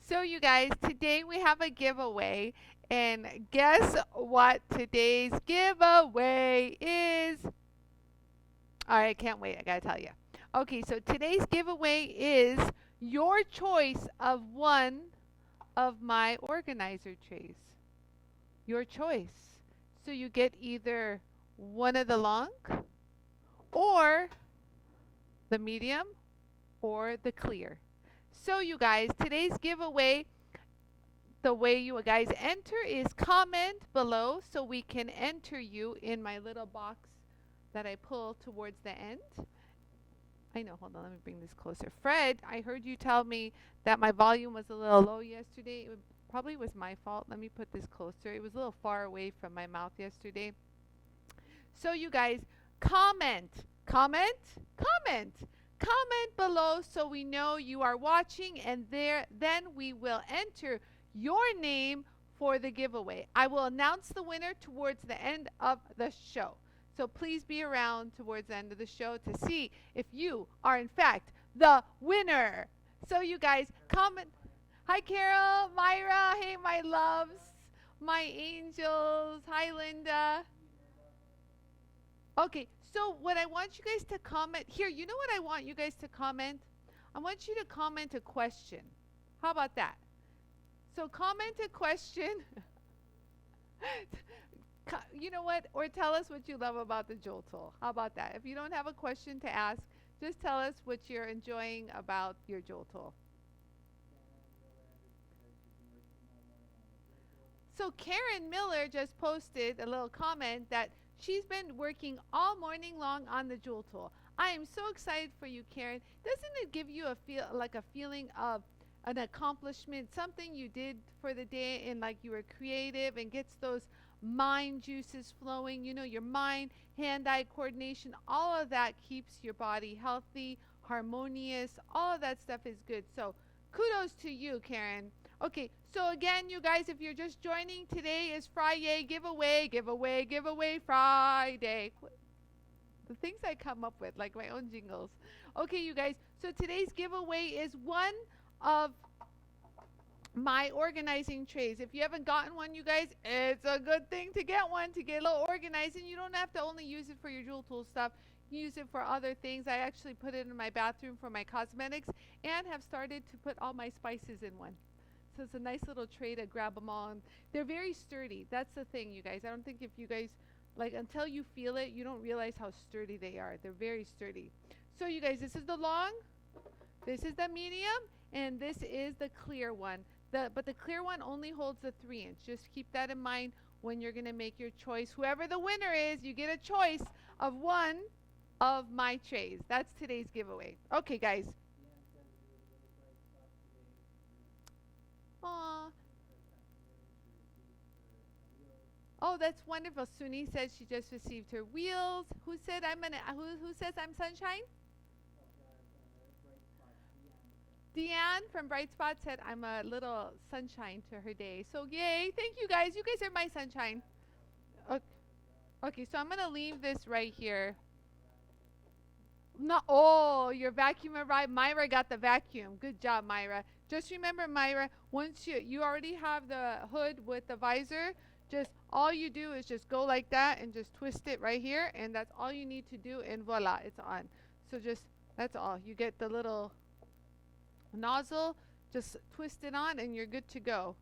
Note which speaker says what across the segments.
Speaker 1: So you guys, today we have a giveaway, and guess what today's giveaway is? All right, I can't wait. I gotta tell you. Okay, so today's giveaway is your choice of one of my organizer trays. Your choice. So you get either one of the long, or the medium, or the clear. So you guys, today's giveaway, the way you guys enter is comment below so we can enter you in my little box that I pull towards the end. I know, hold on, let me bring this closer. Fred, I heard you tell me that my volume was a little low yesterday. It probably was my fault. Let me put this closer. It was a little far away from my mouth yesterday. So you guys, comment, comment, comment. Comment below so we know you are watching, and then we will enter your name for the giveaway. I will announce the winner towards the end of the show. So please be around towards the end of the show to see if you are in fact the winner. So you guys comment. Hi Carol, Myra, hey my loves, my angels, hi Linda. Okay, so what I want you guys to comment here, you know what I want you guys to comment? I want you to comment a question. How about that? So comment a question. You know what? Or tell us what you love about the Joel tool. How about that? If you don't have a question to ask, just tell us what you're enjoying about your Joel tool. So Karen Miller just posted a little comment that she's been working all morning long on the Jool tool. I am so excited for you, Karen. Doesn't it give you a feeling of an accomplishment, something you did for the day, and like you were creative, and gets those mind juices flowing, you know, your mind, hand-eye coordination, all of that keeps your body healthy, harmonious, all of that stuff is good. So kudos to you, Karen. Okay, so again, you guys, if you're just joining, today is Friday giveaway, giveaway, giveaway Friday. The things I come up with, like my own jingles. Okay, you guys, so today's giveaway is one of my organizing trays. If you haven't gotten one, you guys, it's a good thing to get one to get a little organized, and you don't have to only use it for your Jool tool stuff. You use it for other things. I actually put it in my bathroom for my cosmetics, and have started to put all my spices in one. So it's a nice little tray to grab them all. And they're very sturdy. That's the thing, you guys. I don't think if you guys, like, until you feel it, you don't realize how sturdy they are. They're very sturdy. So you guys, this is the long, this is the medium, and this is the clear one. But the clear one only holds the 3-inch. Just keep that in mind when you're going to make your choice. Whoever the winner is, you get a choice of one of my trays. That's today's giveaway. Okay, guys. Aw. Oh, that's wonderful. Suni says she just received her wheels. Who said who says I'm sunshine? Deanne from Bright Spot said I'm a little sunshine to her day. So yay. Thank you guys. You guys are my sunshine. Okay, okay, so I'm going to leave this right here. No, oh, your vacuum arrived. Myra got the vacuum. Good job, Myra. Just remember, Myra, once you already have the hood with the visor, just all you do is just go like that and just twist it right here, and that's all you need to do, and voila, it's on. So just, that's all. You get the little nozzle, just twist it on, and you're good to go.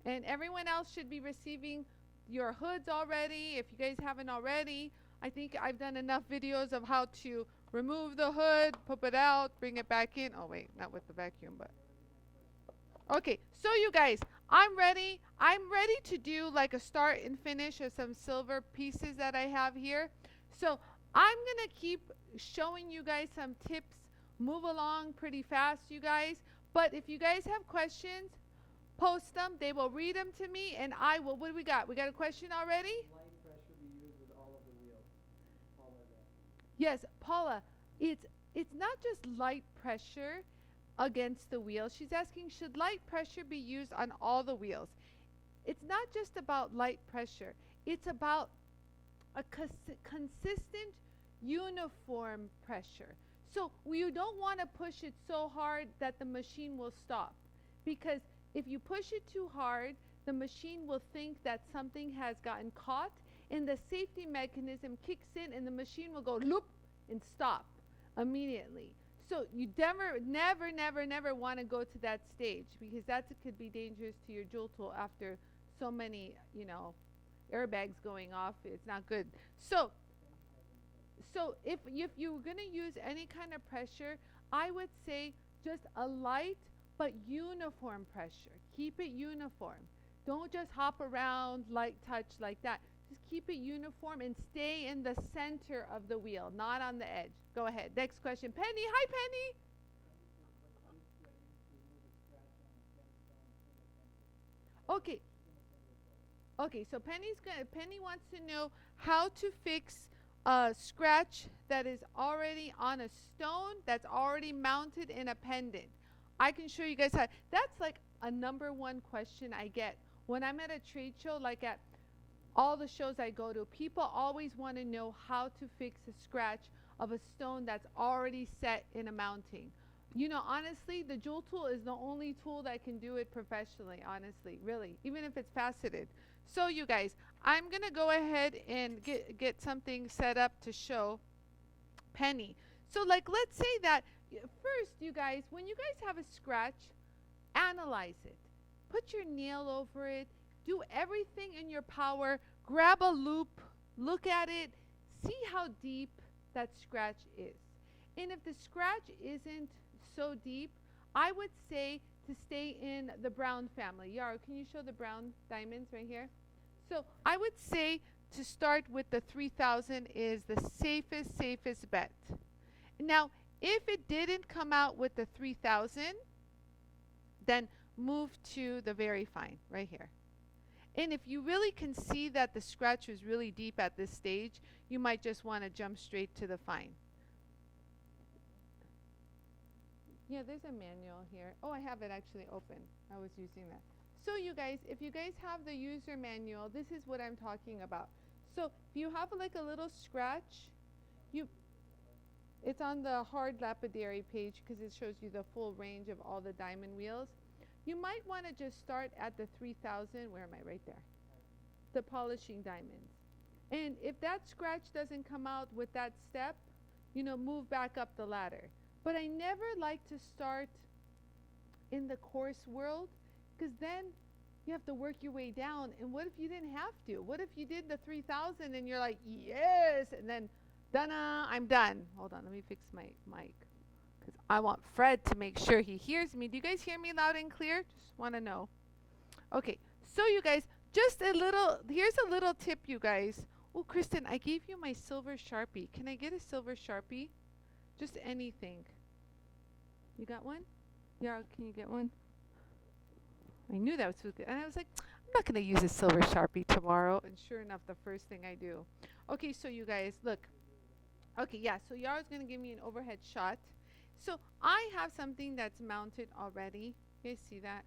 Speaker 1: And everyone else should be receiving your hoods already. If you guys haven't already, I think I've done enough videos of how to remove the hood, pop it out, bring it back in. Oh wait, not with the vacuum, but okay. So you guys, I'm ready. I'm ready to do like a start and finish of some silver pieces that I have here. So I'm gonna keep showing you guys some tips. Move along pretty fast, you guys. But if you guys have questions, post them. They will read them to me, and I will. What do we got? We got a question already? Yes, Paula, it's not just light pressure against the wheel. She's asking, should light pressure be used on all the wheels? It's not just about light pressure. It's about a consistent, uniform pressure. So you don't want to push it so hard that the machine will stop. because if you push it too hard, the machine will think that something has gotten caught, and the safety mechanism kicks in, and the machine will go loop and stop immediately. So you never want to go to that stage, because that could be dangerous to your jewel tool after so many, airbags going off. It's not good. So if you're going to use any kind of pressure, I would say just a light but uniform pressure. Keep it uniform. Don't just hop around, light touch like that. Just keep it uniform and stay in the center of the wheel, not on the edge. Go ahead. Next question. Penny. Hi, Penny. Okay. Okay, so Penny wants to know how to fix a scratch that is already on a stone that's already mounted in a pendant. I can show you guys how. That's like a #1 question I get when I'm at a trade show, like at all the shows I go to. People always want to know how to fix a scratch of a stone that's already set in a mounting. Honestly, the jewel tool is the only tool that can do it professionally, honestly, really, even if it's faceted. So you guys, I'm going to go ahead and get something set up to show Penny. So like, let's say that first, you guys, when you guys have a scratch, analyze it. Put your nail over it. Do everything in your power. Grab a loop. Look at it. See how deep that scratch is. And if the scratch isn't so deep, I would say to stay in the brown family. Yara, can you show the brown diamonds right here? So I would say to start with the 3000 is the safest bet. Now, if it didn't come out with the 3000, then move to the very fine right here. And if you really can see that the scratch was really deep at this stage, you might just want to jump straight to the fine. Yeah, there's a manual here. Oh, I have it actually open. I was using that. So you guys, if you guys have the user manual, this is what I'm talking about. So if you have like a little scratch, it's on the hard lapidary page because it shows you the full range of all the diamond wheels. You might want to just start at the 3000. Where am I? Right there. The polishing diamonds. And if that scratch doesn't come out with that step, move back up the ladder. But I never like to start in the coarse world, because then you have to work your way down. And what if you didn't have to? What if you did the 3000 and you're like, yes, and then, done, I'm done. Hold on, let me fix my mic, because I want Fred to make sure he hears me. Do you guys hear me loud and clear? Just want to know. Okay, so you guys, here's a little tip, you guys. Oh, Kristen, I gave you my silver Sharpie. Can I get a silver Sharpie? Just anything. You got one? Yeah, can you get one? I knew that was so good. And I was like, I'm not going to use a silver Sharpie tomorrow. And sure enough, the first thing I do. Okay, so you guys, look. Okay, yeah, so Yara's going to give me an overhead shot. So I have something that's mounted already. You guys see that?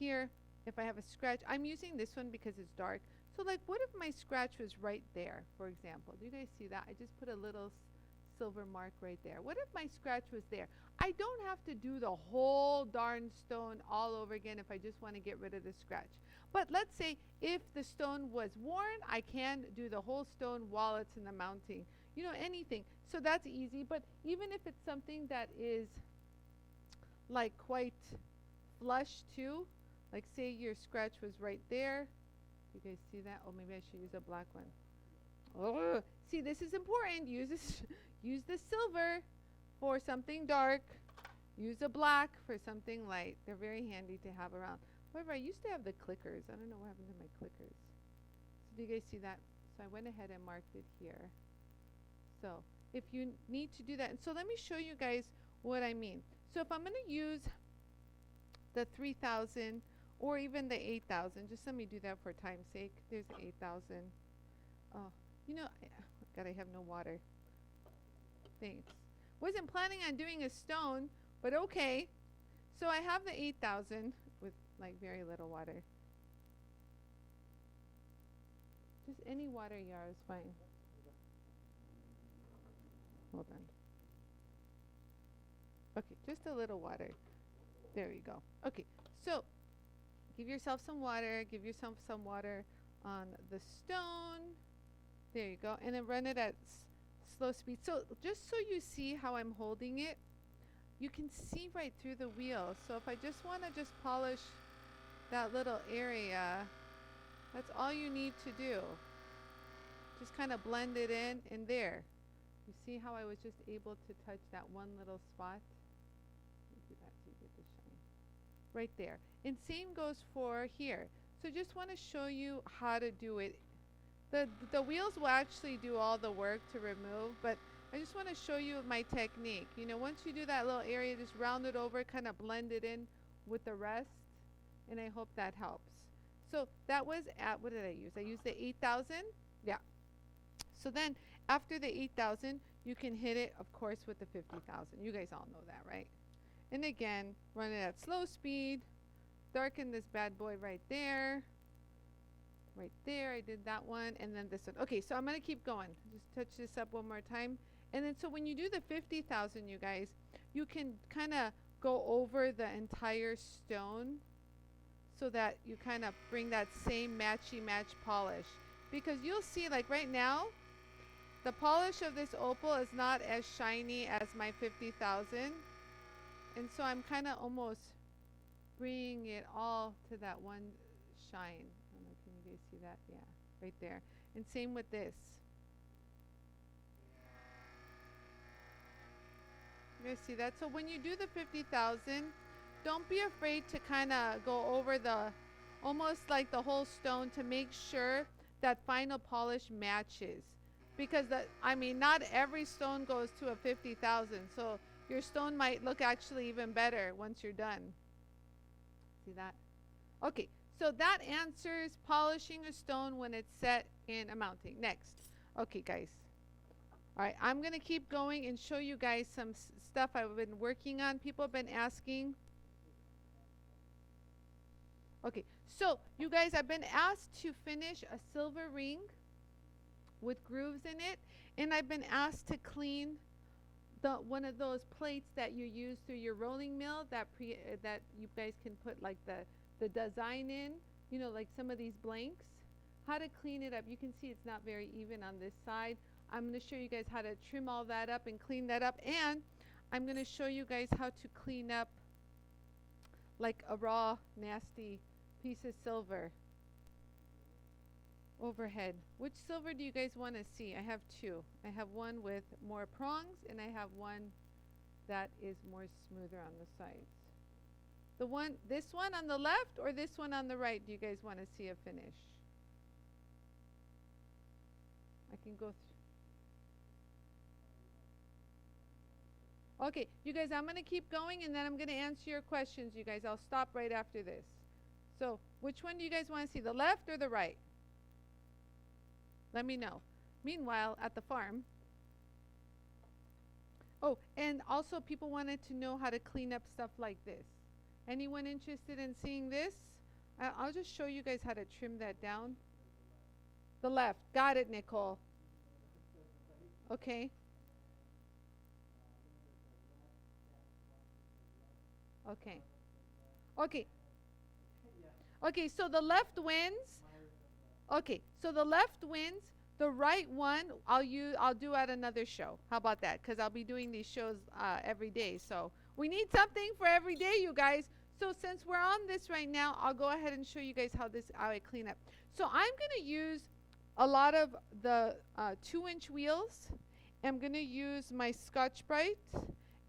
Speaker 1: Here, if I have a scratch, I'm using this one because it's dark. So like, what if my scratch was right there, for example? Do you guys see that? I just put a little silver mark right there. What if my scratch was there? I don't have to do the whole darn stone all over again if I just want to get rid of the scratch. But let's say if the stone was worn, I can do the whole stone while it's in the mounting. Anything. So that's easy. But even if it's something that is like quite flush too, like say your scratch was right there. You guys see that? Oh, maybe I should use a black one. Oh, see, this is important. Use the silver for something dark. Use a black for something light. They're very handy to have around. However, I used to have the clickers. I don't know what happened to my clickers. So do you guys see that? So I went ahead and marked it here. So if you need to do that. And so let me show you guys what I mean. So if I'm going to use the 3000 or even the 8000, just let me do that for time's sake. There's the 8000. Oh, God, I have no water. Thanks. Wasn't planning on doing a stone, but okay. So I have the 8000 with like very little water. Just any water, Yara, is fine. Hold on. Okay, just a little water. There you go. Okay, so give yourself some water. Give yourself some water on the stone. There you go. And then run it at slow speed. So just so you see how I'm holding it, you can see right through the wheel. So if I just want to just polish that little area, that's all you need to do. Just kind of blend it in and there. You see how I was just able to touch that one little spot? Let me do that so you get the shine. Right there. And same goes for here. So just want to show you how to do it. The wheels will actually do all the work to remove, but I just want to show you my technique. You know, once you do that little area, just round it over, kind of blend it in with the rest, and I hope that helps. So that was at, what did I use? I used the 8,000. Yeah. So then after the 8,000, you can hit it, of course, with the 50,000. You guys all know that, right? And again, run it at slow speed. Darken this bad boy right there. Right there, I did that one, and then this one. Okay, so I'm going to keep going. Just touch this up one more time. And then so when you do the 50,000, you guys, you can kind of go over the entire stone so that you kind of bring that same matchy-match polish. Because you'll see, like right now, the polish of this opal is not as shiny as my 50,000. And so I'm kind of almost bringing it all to that one shine. Can you guys see that? Yeah, right there. And same with this. You guys see that? So when you do the 50,000, don't be afraid to kind of go over the, almost like the whole stone, to make sure that final polish matches. Because I mean, not every stone goes to a 50,000. So your stone might look actually even better once you're done. See that? Okay. So that answers polishing a stone when it's set in a mounting. Next. Okay, guys. All right, I'm going to keep going and show you guys some stuff I've been working on. People have been asking. Okay, so you guys, I've been asked to finish a silver ring with grooves in it. And I've been asked to clean one of those plates that you use through your rolling mill that you guys can put like the design in, you know, like some of these blanks, how to clean it up. You can see it's not very even on this side. I'm going to show you guys how to trim all that up and clean that up, and I'm going to show you guys how to clean up like a raw nasty piece of silver overhead. Which silver do you guys want to see? I have two. I have one with more prongs, and I have one that is more smoother on the sides. This one on the left or this one on the right, do you guys want to see a finish? I can go through. Okay, you guys, I'm going to keep going and then I'm going to answer your questions, you guys. I'll stop right after this. So, which one do you guys want to see, the left or the right? Let me know. Meanwhile, at the farm. Oh, and also people wanted to know how to clean up stuff like this. Anyone interested in seeing this? I'll just show you guys how to trim that down. The left. Got it, Nicole. Okay. Okay. Okay. Okay, so the left wins. Okay, so the left wins. The right one, I'll do at another show. How about that? Because I'll be doing these shows every day. So we need something for every day, you guys. So since we're on this right now, I'll go ahead and show you guys how I clean up. So I'm going to use a lot of the 2-inch wheels. I'm going to use my Scotch-Brite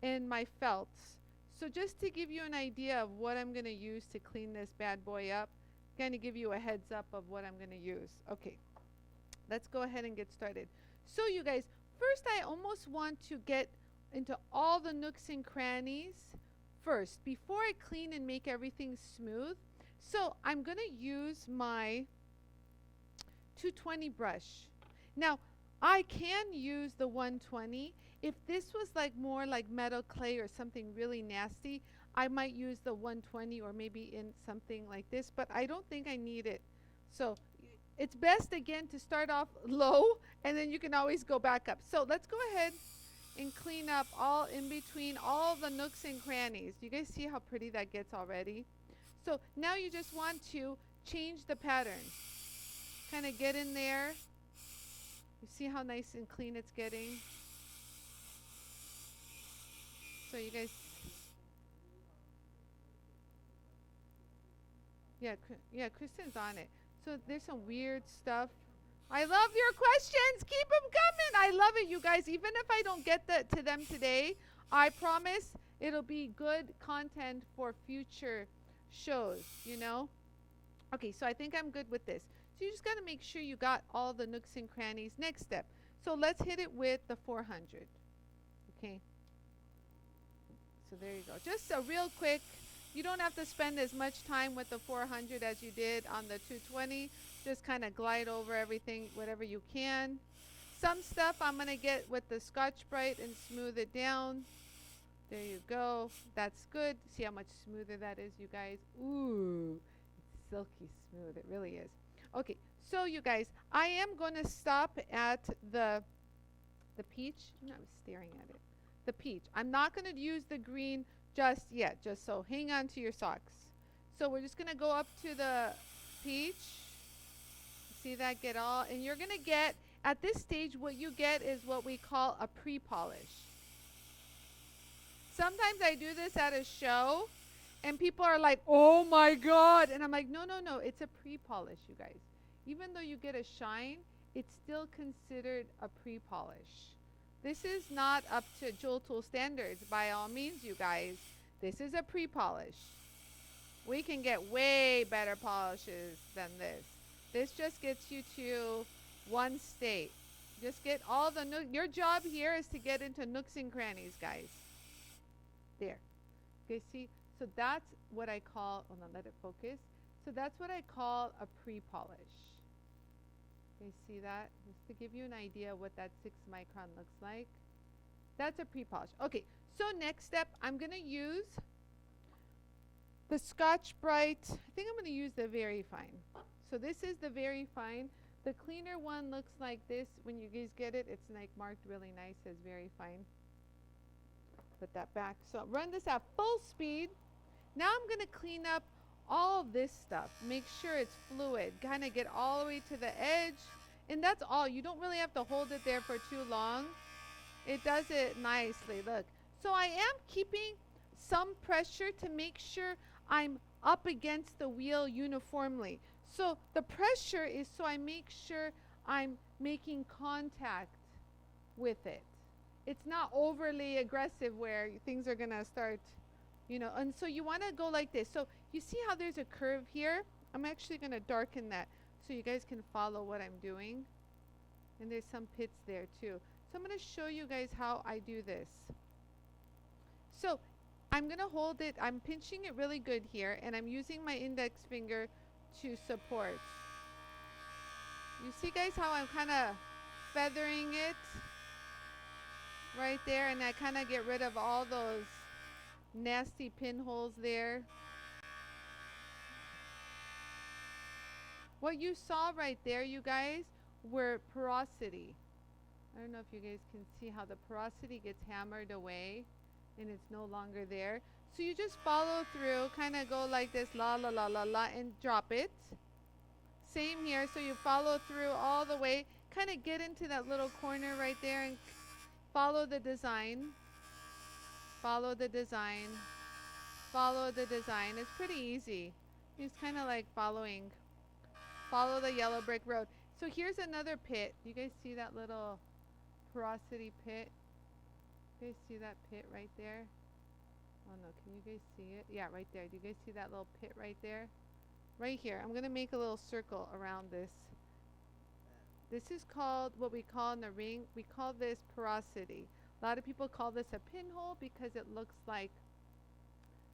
Speaker 1: and my felts. So just to give you an idea of what I'm going to use to clean this bad boy up, I'm going to give you a heads up of what I'm going to use. Okay, let's go ahead and get started. So you guys, first I almost want to get into all the nooks and crannies first before I clean and make everything smooth. So I'm going to use my 220 brush. Now I can use the 120. If this was like more like metal clay or something really nasty, I might use the 120 or maybe in something like this, but I don't think I need it. So it's best again to start off low and then you can always go back up. So let's go ahead and clean up all in between all the nooks and crannies. You guys see how pretty that gets already? So now you just want to change the pattern. Kind of get in there. You see how nice and clean it's getting? So you guys, yeah, Kristen's on it. So there's some weird stuff. I love your questions. Keep them coming. I love it, you guys. Even if I don't get to them today, I promise it'll be good content for future shows, you know? Okay, so I think I'm good with this. So you just got to make sure you got all the nooks and crannies. Next step. So let's hit it with the 400. Okay. So there you go. Just a real quick. You don't have to spend as much time with the 400 as you did on the 220. Just kind of glide over everything, whatever you can. Some stuff I'm going to get with the Scotch-Brite and smooth it down. There you go. That's good. See how much smoother that is, you guys? Ooh, it's silky smooth. It really is. Okay, so you guys, I am going to stop at the peach. I was staring at it. The peach. I'm not going to use the green just yet, just so hang on to your socks. So we're just going to go up to the peach. See that? Get all, and you're going to get, at this stage, what you get is what we call a pre-polish. Sometimes I do this at a show, and people are like, oh my God. And I'm like, no, no, no, it's a pre-polish, you guys. Even though you get a shine, it's still considered a pre-polish. This is not up to JOOLTOOL standards by all means, you guys. This is a pre-polish. We can get way better polishes than this. This just gets you to one state. Just get all the nooks. Your job here is to get into nooks and crannies, guys. There. Okay, see? So that's what I call, oh no, let it focus. So that's what I call a pre-polish. Okay, see that? Just to give you an idea what that 6 micron looks like. That's a pre-polish. Okay, so next step, I'm going to use the Scotch-Brite. I think I'm going to use the Very Fine. So this is the Very Fine. The cleaner one looks like this. When you guys get it, it's like marked really nice as Very Fine. Put that back. So run this at full speed. Now I'm going to clean up all of this stuff. Make sure it's fluid. Kind of get all the way to the edge. And that's all. You don't really have to hold it there for too long. It does it nicely. Look. So I am keeping some pressure to make sure I'm up against the wheel uniformly. So the pressure is so I make sure I'm making contact with it. It's not overly aggressive where things are going to start, you know. And so you want to go like this. So you see how there's a curve here? I'm actually going to darken that so you guys can follow what I'm doing. And there's some pits there too. So I'm going to show you guys how I do this. So I'm going to hold it. I'm pinching it really good here. And I'm using my index finger to support. You see, guys, how I'm kind of feathering it right there, and I kind of get rid of all those nasty pinholes there. What you saw right there, you guys, were porosity. I don't know if you guys can see how the porosity gets hammered away and it's no longer there. So you just follow through, kind of go like this, la la la la la, and drop it. Same here, so you follow through all the way, kind of get into that little corner right there and follow the design. Follow the design. Follow the design. It's pretty easy. It's kind of like follow the yellow brick road. So here's another pit. You guys see that little porosity pit? You guys see that pit right there? Oh no, can you guys see it? Yeah, right there. Do you guys see that little pit right there? Right here. I'm going to make a little circle around this. This is called, what we call in the ring, we call this porosity. A lot of people call this a pinhole because it looks like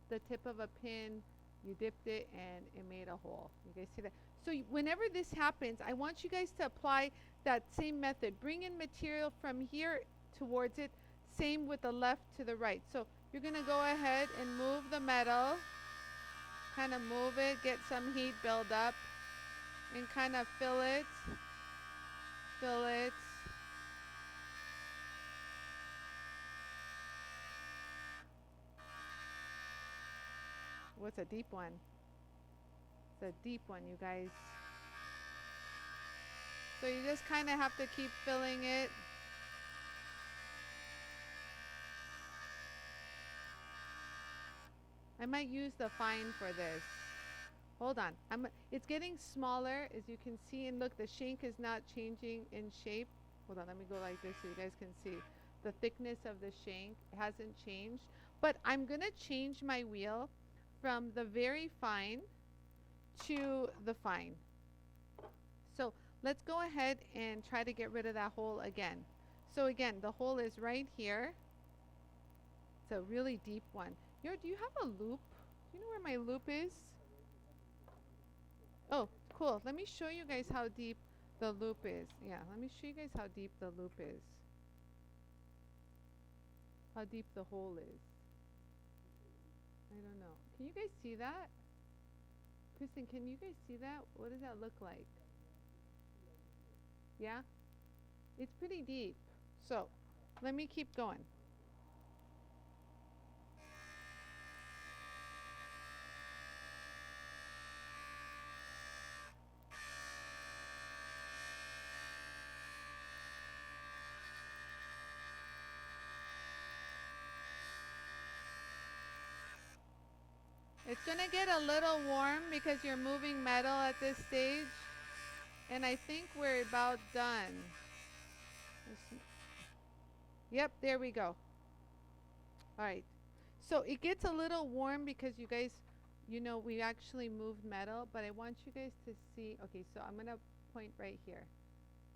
Speaker 1: the tip of a pin. You dipped it and it made a hole. You guys see that? So whenever this happens, I want you guys to apply that same method. Bring in material from here towards it. Same with the left to the right. So you're going to go ahead and move the metal. Kind of move it. Get some heat build up. And kind of fill it. Fill it. What's a deep one? It's a deep one, you guys. So you just kind of have to keep filling it. I might use the fine for this. Hold on. It's getting smaller, as you can see. And look, the shank is not changing in shape. Hold on, let me go like this so you guys can see. The thickness of the shank hasn't changed. But I'm going to change my wheel from the very fine to the fine. So let's go ahead and try to get rid of that hole again. So again, the hole is right here. It's a really deep one. Do you have a loop? Do you know where my loop is? Oh, cool. Let me show you guys how deep the loop is. Yeah, let me show you guys how deep the loop is. How deep the hole is. I don't know. Can you guys see that? Kristen, can you guys see that? What does that look like? Yeah? It's pretty deep. So, let me keep going. It's going to get a little warm because you're moving metal at this stage. And I think we're about done. Yep, there we go. All right. So it gets a little warm because you guys, you know, we actually moved metal. But I want you guys to see. Okay, so I'm going to point right here.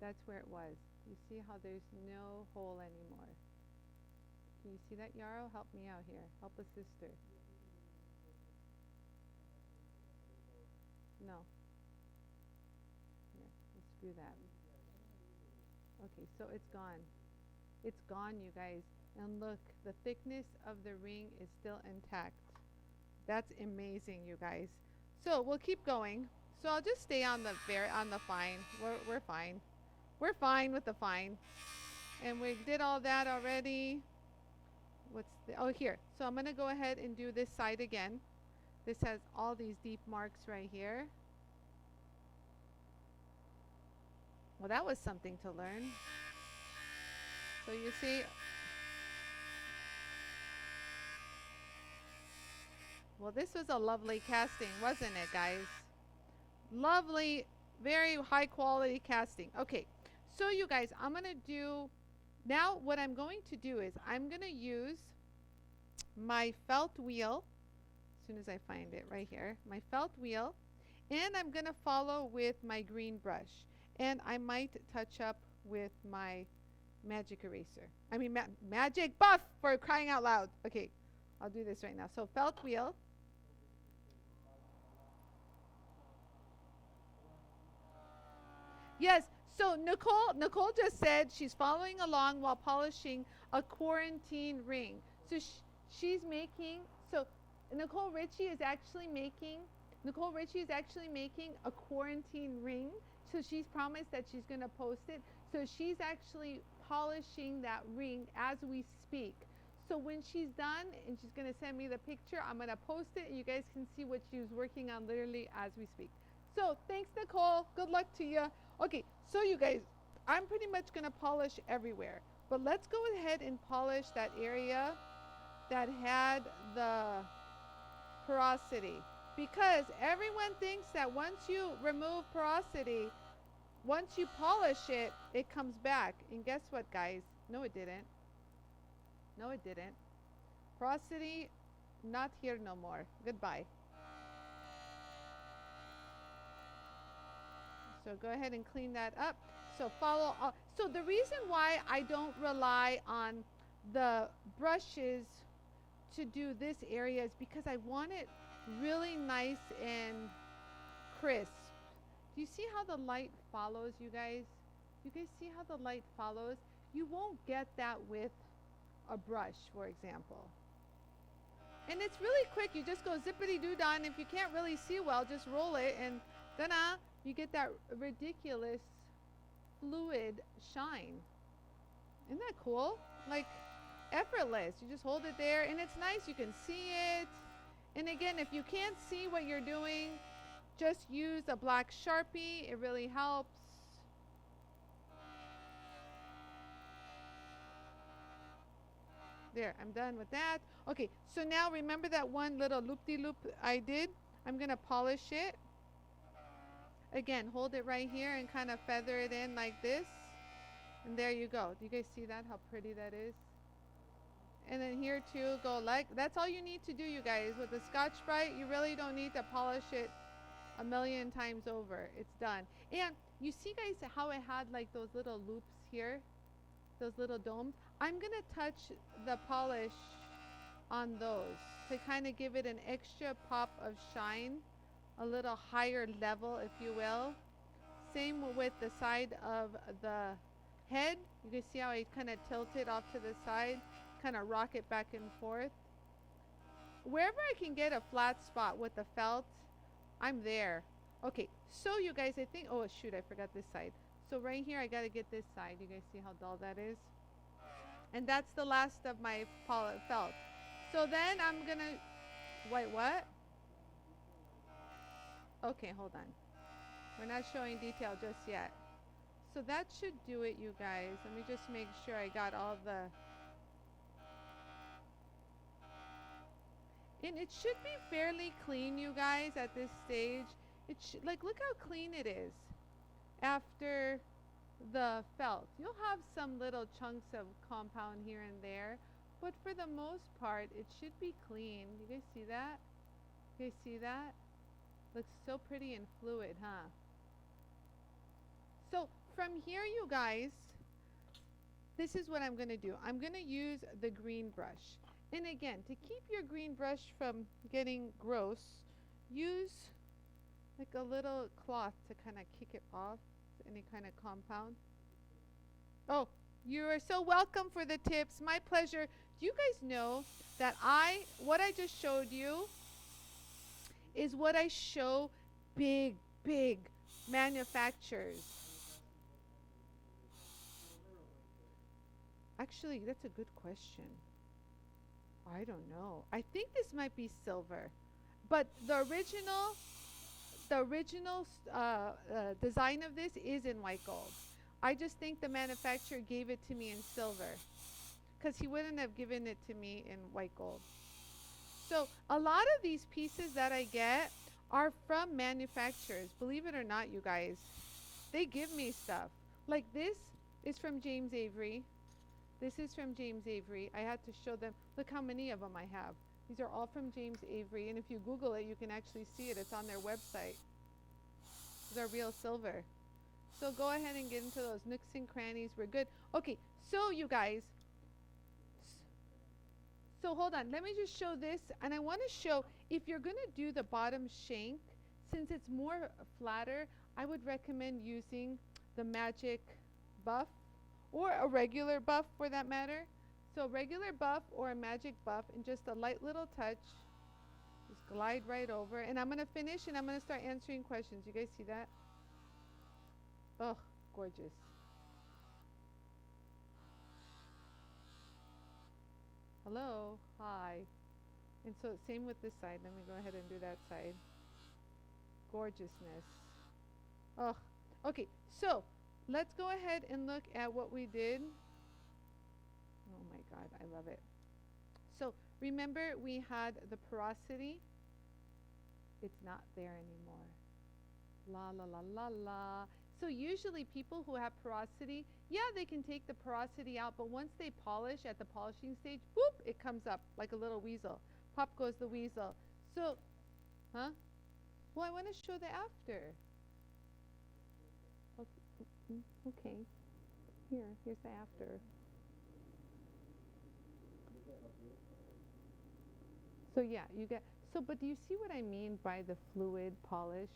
Speaker 1: That's where it was. You see how there's no hole anymore. Can you see that, Yarrow? Help me out here. Help a sister. No. Here, let's do that. Okay, so it's gone. It's gone, you guys. And look, the thickness of the ring is still intact. That's amazing, you guys. So we'll keep going. So I'll just stay on the fine. We're fine. We're fine with the fine. And we did all that already. Oh, here. So I'm going to go ahead and do this side again. This has all these deep marks right here. Well, that was something to learn. So you see, well, this was a lovely casting, wasn't it, guys? Lovely, very high quality casting. Okay, so you guys, I'm going to do, now what I'm going to do is I'm going to use my felt wheel. As soon as I find it right here, my felt wheel, and I'm gonna follow with my green brush, and I might touch up with my magic eraser. I mean magic buff, for crying out loud. Okay, I'll do this right now. So felt wheel. Yes, so Nicole just said she's following along while polishing a quarantine ring. So she's making, so Nicole Ritchie is actually making a quarantine ring. So she's promised that she's going to post it. So she's actually polishing that ring as we speak. So when she's done and she's going to send me the picture, I'm going to post it and you guys can see what she was working on literally as we speak. So thanks, Nicole. Good luck to you. Okay, so you guys, I'm pretty much going to polish everywhere. But let's go ahead and polish that area that had the porosity, because everyone thinks that once you remove porosity, once you polish it, it comes back. And guess what, guys? No, it didn't. No, it didn't. Porosity, not here no more. Goodbye. So go ahead and clean that up. So follow. So the reason why I don't rely on the brushes to do this area is because I want it really nice and crisp. Do you see how the light follows, you guys? You guys see how the light follows? You won't get that with a brush, for example. And it's really quick. You just go zippity-doo-dah, and if you can't really see well, just roll it, and then you get that ridiculous fluid shine. Isn't that cool? Like, effortless. You just hold it there, and it's nice. You can see it. And And again, if you can't see what you're doing, just use a black Sharpie. It really helps. There, I'm done with that. Okay, so now remember that one little loop-de-loop I did? I'm going to polish it. Again, hold it right here and kind of feather it in like this. And there you go. Do you guys see that? How pretty that is? And then here too, go like, that's all you need to do, you guys. With the Scotch-Brite, you really don't need to polish it a million times over. It's done. And you see, guys, how it had like those little loops here? Those little domes? I'm going to touch the polish on those to kind of give it an extra pop of shine, a little higher level, if you will. Same with the side of the head. You can see how I kind of tilt it off to the side, kind of rock it back and forth. Wherever I can get a flat spot with the felt, I'm there. Okay, so you guys, I think, oh shoot, I forgot this side. So right here, I got to get this side. You guys see how dull that is? And that's the last of my felt. So then I'm going to, wait, what? Okay, hold on. We're not showing detail just yet. So that should do it, you guys. Let me just make sure I got all the... And it should be fairly clean, you guys, at this stage. It like, look how clean it is after the felt. You'll have some little chunks of compound here and there, but for the most part, it should be clean. You guys see that? You guys see that? Looks so pretty and fluid, huh? So from here, you guys, this is what I'm going to do. I'm going to use the green brush. And again, to keep your green brush from getting gross, use like a little cloth to kind of kick it off, any kind of compound. Oh, you are so welcome for the tips. My pleasure. Do you guys know that what I just showed you is what I show big manufacturers. Actually, that's a good question. I don't know. I think this might be silver, but the original design of this is in white gold. I just think the manufacturer gave it to me in silver, because he wouldn't have given it to me in white gold. So a lot of these pieces that I get are from manufacturers. Believe it or not, you guys, they give me stuff. Like this is from James Avery. This is from James Avery. I had to show them. Look how many of them I have. These are all from James Avery. And if you Google it, you can actually see it. It's on their website. These are real silver. So go ahead and get into those nooks and crannies. We're good. Okay, so you guys. So hold on. Let me just show this. And I want to show, if you're going to do the bottom shank, since it's more flatter, I would recommend using the magic buff. Or a regular buff for that matter. So regular buff or a magic buff, and just a light little touch. Just glide right over. And I'm going to finish and I'm going to start answering questions. You guys see that? Oh, gorgeous. Hello. Hi. And so same with this side. Let me go ahead and do that side. Gorgeousness. Oh, okay. So let's go ahead and look at what we did. Oh my God, I love it. So remember, we had the porosity. It's not there anymore. La la la la la. So usually people who have porosity, yeah, they can take the porosity out, but once they polish at the polishing stage, whoop, it comes up like a little weasel. Pop goes the weasel. So, huh? Well, I want to show the after. Okay, here's the after. So yeah, you get, so but do you see what I mean by the fluid polish?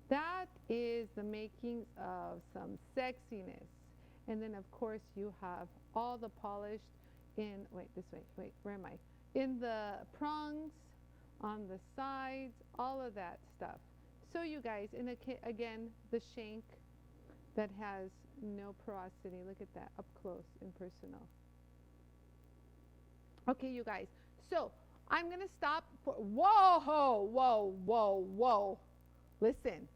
Speaker 1: That is the makings of some sexiness. And then of course you have all the polished in, wait, this way, wait, where am I? In the prongs, on the sides, all of that stuff. So you guys, and again, the shank, that has no porosity. Look at that, up close and personal. Okay, you guys. So I'm going to stop for, whoa, whoa, whoa, whoa. Listen,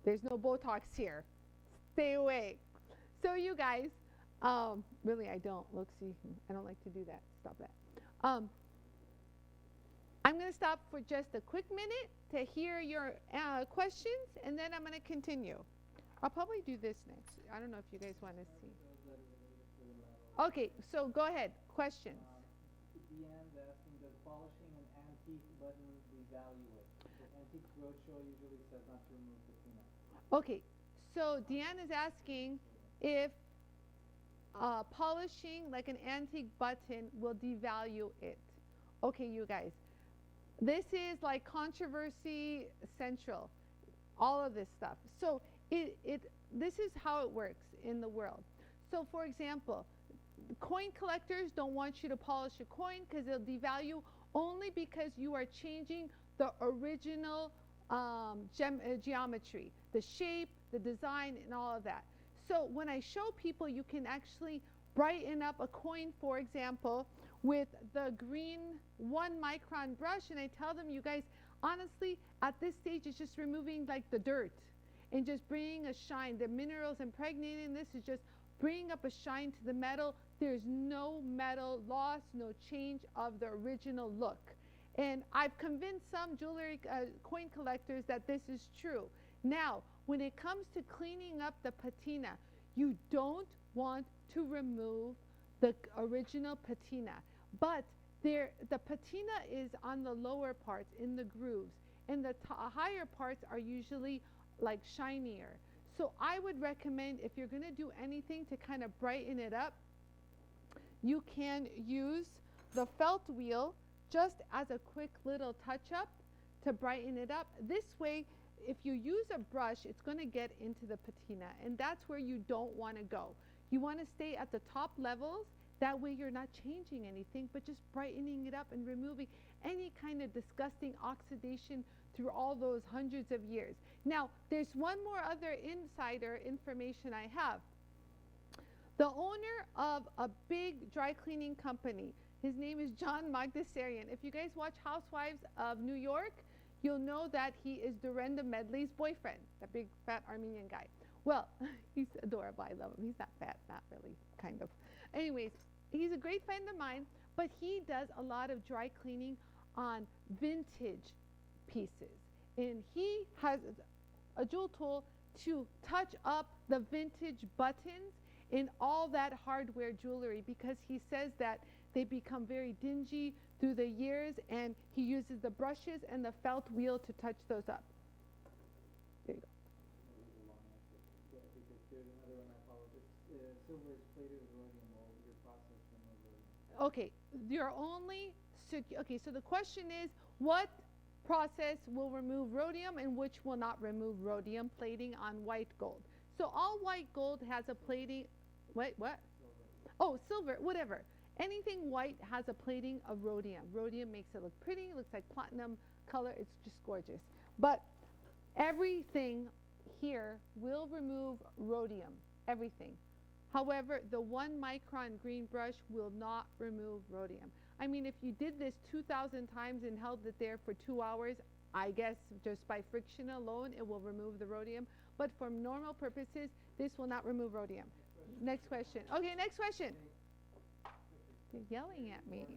Speaker 1: there's no Botox here. Stay away. So you guys, really I don't. Look, see, I don't like to do that. Stop that. I'm going to stop for just a quick minute to hear your questions, and then I'm going to continue. I'll probably do this next. I don't know if you guys want to see. Okay, so go ahead. Questions.
Speaker 2: Deanne's asking, does polishing an antique button devalue it? The Antiques Roadshow usually says not to remove patina.
Speaker 1: Okay, so Deanne is asking if polishing like an antique button will devalue it. Okay, you guys. This is like controversy central, all of this stuff. So this is how it works in the world. So for example, coin collectors don't want you to polish a coin because it'll devalue only because you are changing the original geometry, the shape, the design, and all of that. So when I show people, you can actually brighten up a coin, for example, with the green 1 micron brush, and I tell them, you guys, honestly, at this stage, it's just removing like the dirt and just bringing a shine. The minerals impregnated in this is just bringing up a shine to the metal. There's no metal loss, no change of the original look. And I've convinced some jewelry coin collectors that this is true. Now, when it comes to cleaning up the patina, you don't want to remove the original patina. But the patina is on the lower parts in the grooves, and the higher parts are usually like shinier. So I would recommend, if you're going to do anything to kind of brighten it up, you can use the felt wheel just as a quick little touch up to brighten it up. This way, if you use a brush, it's going to get into the patina, and that's where you don't want to go. You want to stay at the top levels. That way you're not changing anything, but just brightening it up and removing any kind of disgusting oxidation through all those hundreds of years. Now, there's one more other insider information I have. The owner of a big dry cleaning company, his name is John Magdasarian. If you guys watch Housewives of New York, you'll know that he is Dorinda Medley's boyfriend, that big fat Armenian guy. Well, he's adorable. I love him. He's not fat, not really, kind of. Anyways, he's a great friend of mine, but he does a lot of dry cleaning on vintage pieces. And he has a jewel tool to touch up the vintage buttons in all that hardware jewelry, because he says that they become very dingy through the years, and he uses the brushes and the felt wheel to touch those up. There you go.
Speaker 2: Because there's another one I follow. Silver is plated with rhodium. Will your process remove rhodium?
Speaker 1: Okay, you're only, okay, so the question is, what process will remove rhodium and which will not remove rhodium plating on white gold? So all white gold has a plating, what?
Speaker 2: Silver.
Speaker 1: Oh, silver, whatever. Anything white has a plating of rhodium. Rhodium makes it look pretty, it looks like platinum color, it's just gorgeous. But everything here will remove rhodium, everything. However, the 1 micron green brush will not remove rhodium. I mean, if you did this 2,000 times and held it there for 2 hours, I guess just by friction alone, it will remove the rhodium. But for normal purposes, this will not remove rhodium. Next question. Okay, next question. You're yelling at me.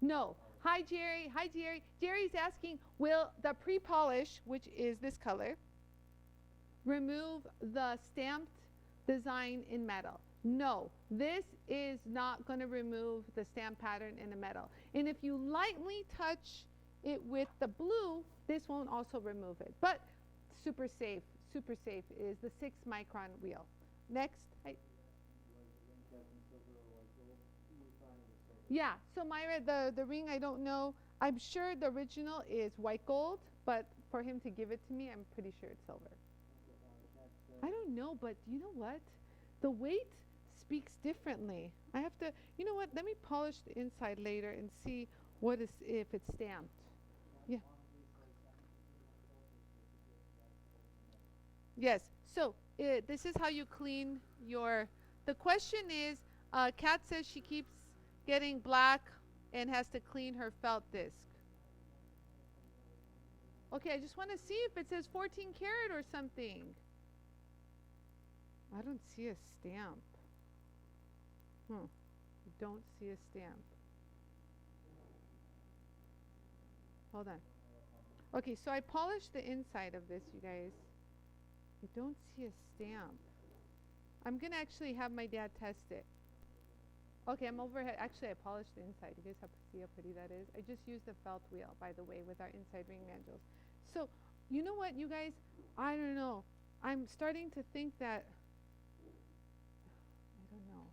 Speaker 1: No. Hi, Jerry. Hi, Jerry. Jerry's asking, will the pre-polish, which is this color, remove the stamped design in metal? No, this is not going to remove the stamp pattern in the metal. And if you lightly touch it with the blue, this won't also remove it. But super safe is the 6 micron wheel. Next. Yeah, so Myra, the ring, I don't know. I'm sure the original is white gold, but for him to give it to me, I'm pretty sure it's silver. I don't know, but you know what? The weight speaks differently. I have to, you know what? Let me polish the inside later and see what is, if it's stamped. Yeah. Yes, so this is how you clean your, the question is, Kat says she keeps getting black and has to clean her felt disc. Okay, I just want to see if it says 14 karat or something. I don't see a stamp. I don't see a stamp. Hold on. Okay, so I polished the inside of this, you guys. I don't see a stamp. I'm going to actually have my dad test it. Okay, I'm overhead. Actually, I polished the inside. You guys have to see how pretty that is. I just used the felt wheel, by the way, with our inside ring mandrels. So, you know what, you guys? I don't know. I'm starting to think that, I don't know,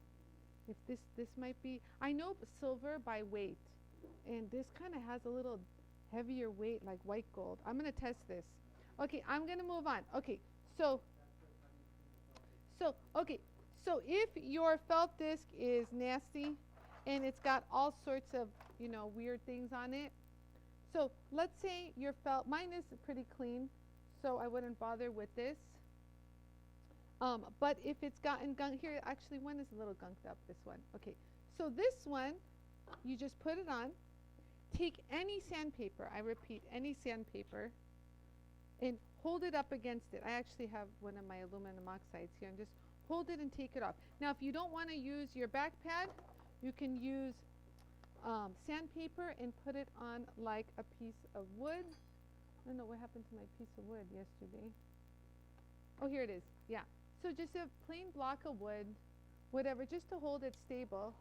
Speaker 1: if this might be, I know silver by weight, and this kind of has a little heavier weight like white gold. I'm going to test this. Okay, I'm going to move on. Okay, so if your felt disc is nasty and it's got all sorts of, weird things on it. So let's say your felt, mine is pretty clean, so I wouldn't bother with this. But if it's gotten gunk, here, actually one is a little gunked up, this one. Okay, so this one, you just put it on. Take any sandpaper, I repeat, any sandpaper, and hold it up against it. I actually have one of my aluminum oxides here, and just hold it and take it off. Now, if you don't want to use your back pad, you can use sandpaper and put it on like a piece of wood. I don't know what happened to my piece of wood yesterday. Oh, here it is. Yeah. So just a plain block of wood, whatever, just to hold it stable.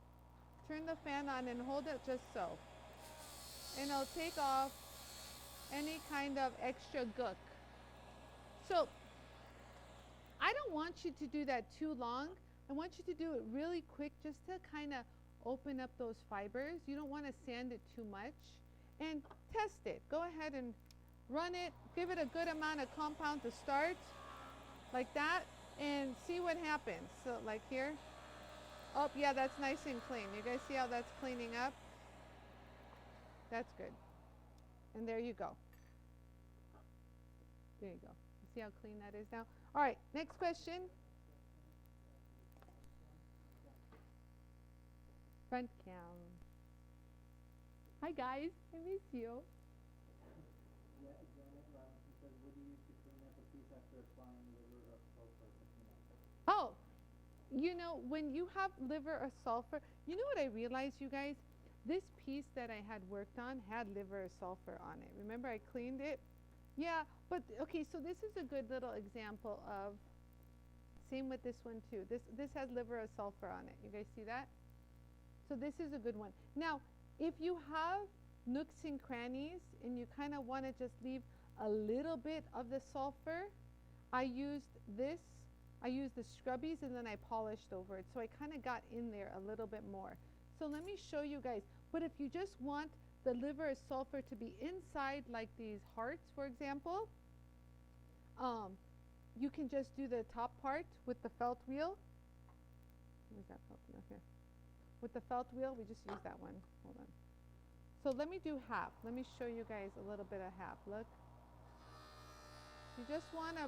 Speaker 1: Turn the fan on and hold it just so. And it'll take off any kind of extra gook. So I don't want you to do that too long. I want you to do it really quick, just to kind of open up those fibers. You don't want to sand it too much. And test it. Go ahead and run it. Give it a good amount of compound to start, like that, and see what happens. So like here. Oh, yeah, that's nice and clean. You guys see how that's cleaning up? That's good. And there you go. There you go. You see how clean that is now? All right, next question. Front cam. Hi guys, I miss you.
Speaker 2: Yeah, Janet Robinson says, what do you use to clean up a piece after applying liver or sulfur patina?
Speaker 1: Oh, when you have liver or sulfur, you know what I realized, you guys? This piece that I had worked on had liver or sulfur on it. Remember I cleaned it? Yeah, but okay, so this is a good little example of, same with this one too. This has liver or sulfur on it. You guys see that? So this is a good one. Now, if you have nooks and crannies and you kind of want to just leave a little bit of the sulfur, I used this. I used the scrubbies and then I polished over it. So I kind of got in there a little bit more. So let me show you guys. But if you just want the liver or sulfur to be inside, like these hearts, for example, you can just do the top part with the felt wheel. Where's that felt wheel? Here. With the felt wheel, we just use that one. Hold on. So let me do half. Let me show you guys a little bit of half. Look. You just want to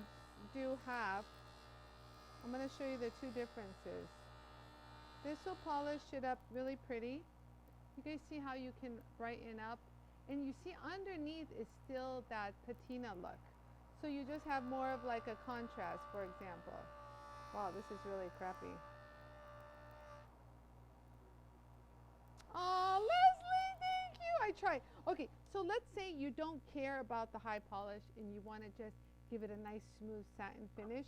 Speaker 1: do half. I'm going to show you the two differences. This will polish it up really pretty. You guys see how you can brighten up? And you see underneath is still that patina look. So you just have more of like a contrast, for example. Wow, this is really crappy. Oh, Leslie, thank you. I tried. Okay, so let's say you don't care about the high polish and you want to just give it a nice smooth satin finish.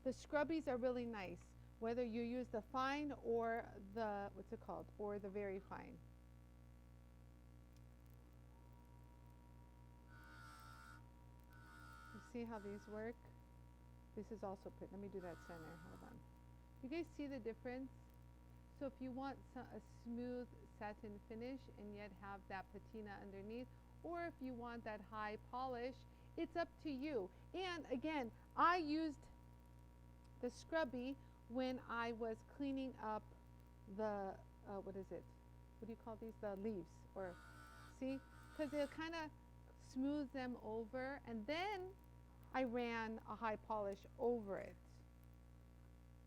Speaker 1: The scrubbies are really nice, whether you use the fine or the, what's it called, or the very fine. You see how these work? This is also pretty. Let me do that center. Hold on. You guys see the difference? So if you want a smooth satin finish and yet have that patina underneath, or if you want that high polish, it's up to you. And again, I used the scrubby when I was cleaning up the, what is it? What do you call these? The leaves, or see? Because it kind of smooths them over, and then I ran a high polish over it.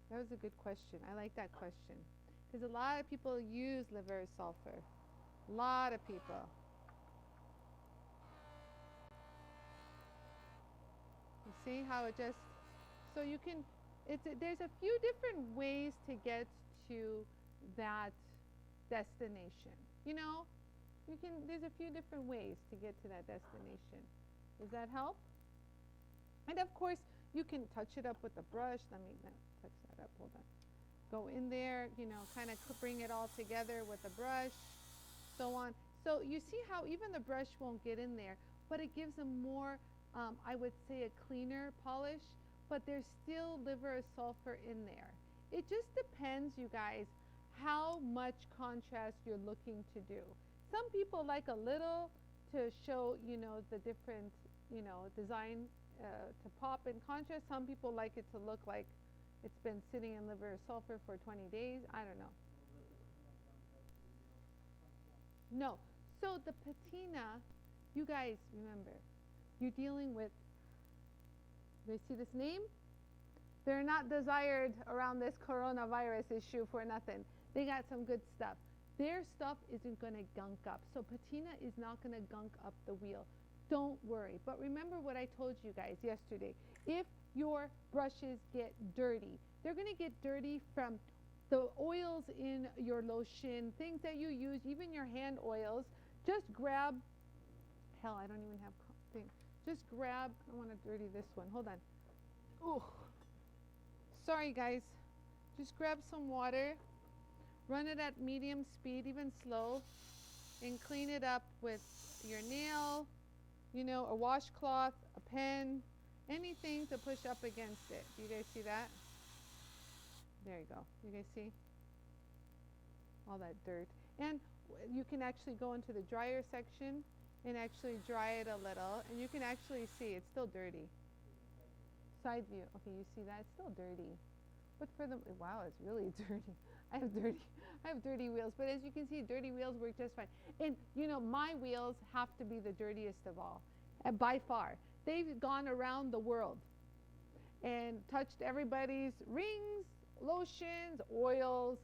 Speaker 1: That was a good question. I like that question. Because a lot of people use liver sulfur. A lot of people. You see how it just, so you can, there's a few different ways to get to that destination. You know, there's a few different ways to get to that destination. Does that help? And of course, you can touch it up with a brush. Let me touch that up. Hold on. Go in there, kind of bring it all together with a brush, so on. So you see how even the brush won't get in there, but it gives a more, I would say, a cleaner polish, but there's still liver of sulfur in there. It just depends, you guys, how much contrast you're looking to do. Some people like a little to show, the different, design to pop in contrast. Some people like it to look like it's been sitting in liver of sulfur for 20 days. I don't know. No. So the patina, you guys remember, you're dealing with, you see this name? They're not desired around this coronavirus issue for nothing. They got some good stuff. Their stuff isn't going to gunk up. So patina is not going to gunk up the wheel. Don't worry. But remember what I told you guys yesterday. If your brushes get dirty, they're going to get dirty from the oils in your lotion, things that you use, even your hand oils. Just grab, hell, I don't even have thing. Just grab, I want to dirty this one. Hold on. Ooh. Sorry, guys. Just grab some water, run it at medium speed, even slow, and clean it up with your nail, a washcloth, a pen, anything to push up against it. Do you guys see that? There you go. You guys see? All that dirt. And you can actually go into the dryer section and actually dry it a little. And you can actually see it's still dirty. Side view. Okay, you see that? It's still dirty. But for the, wow, it's really dirty. I have dirty wheels. But as you can see, dirty wheels work just fine. And, my wheels have to be the dirtiest of all. By far. They've gone around the world and touched everybody's rings, lotions, oils,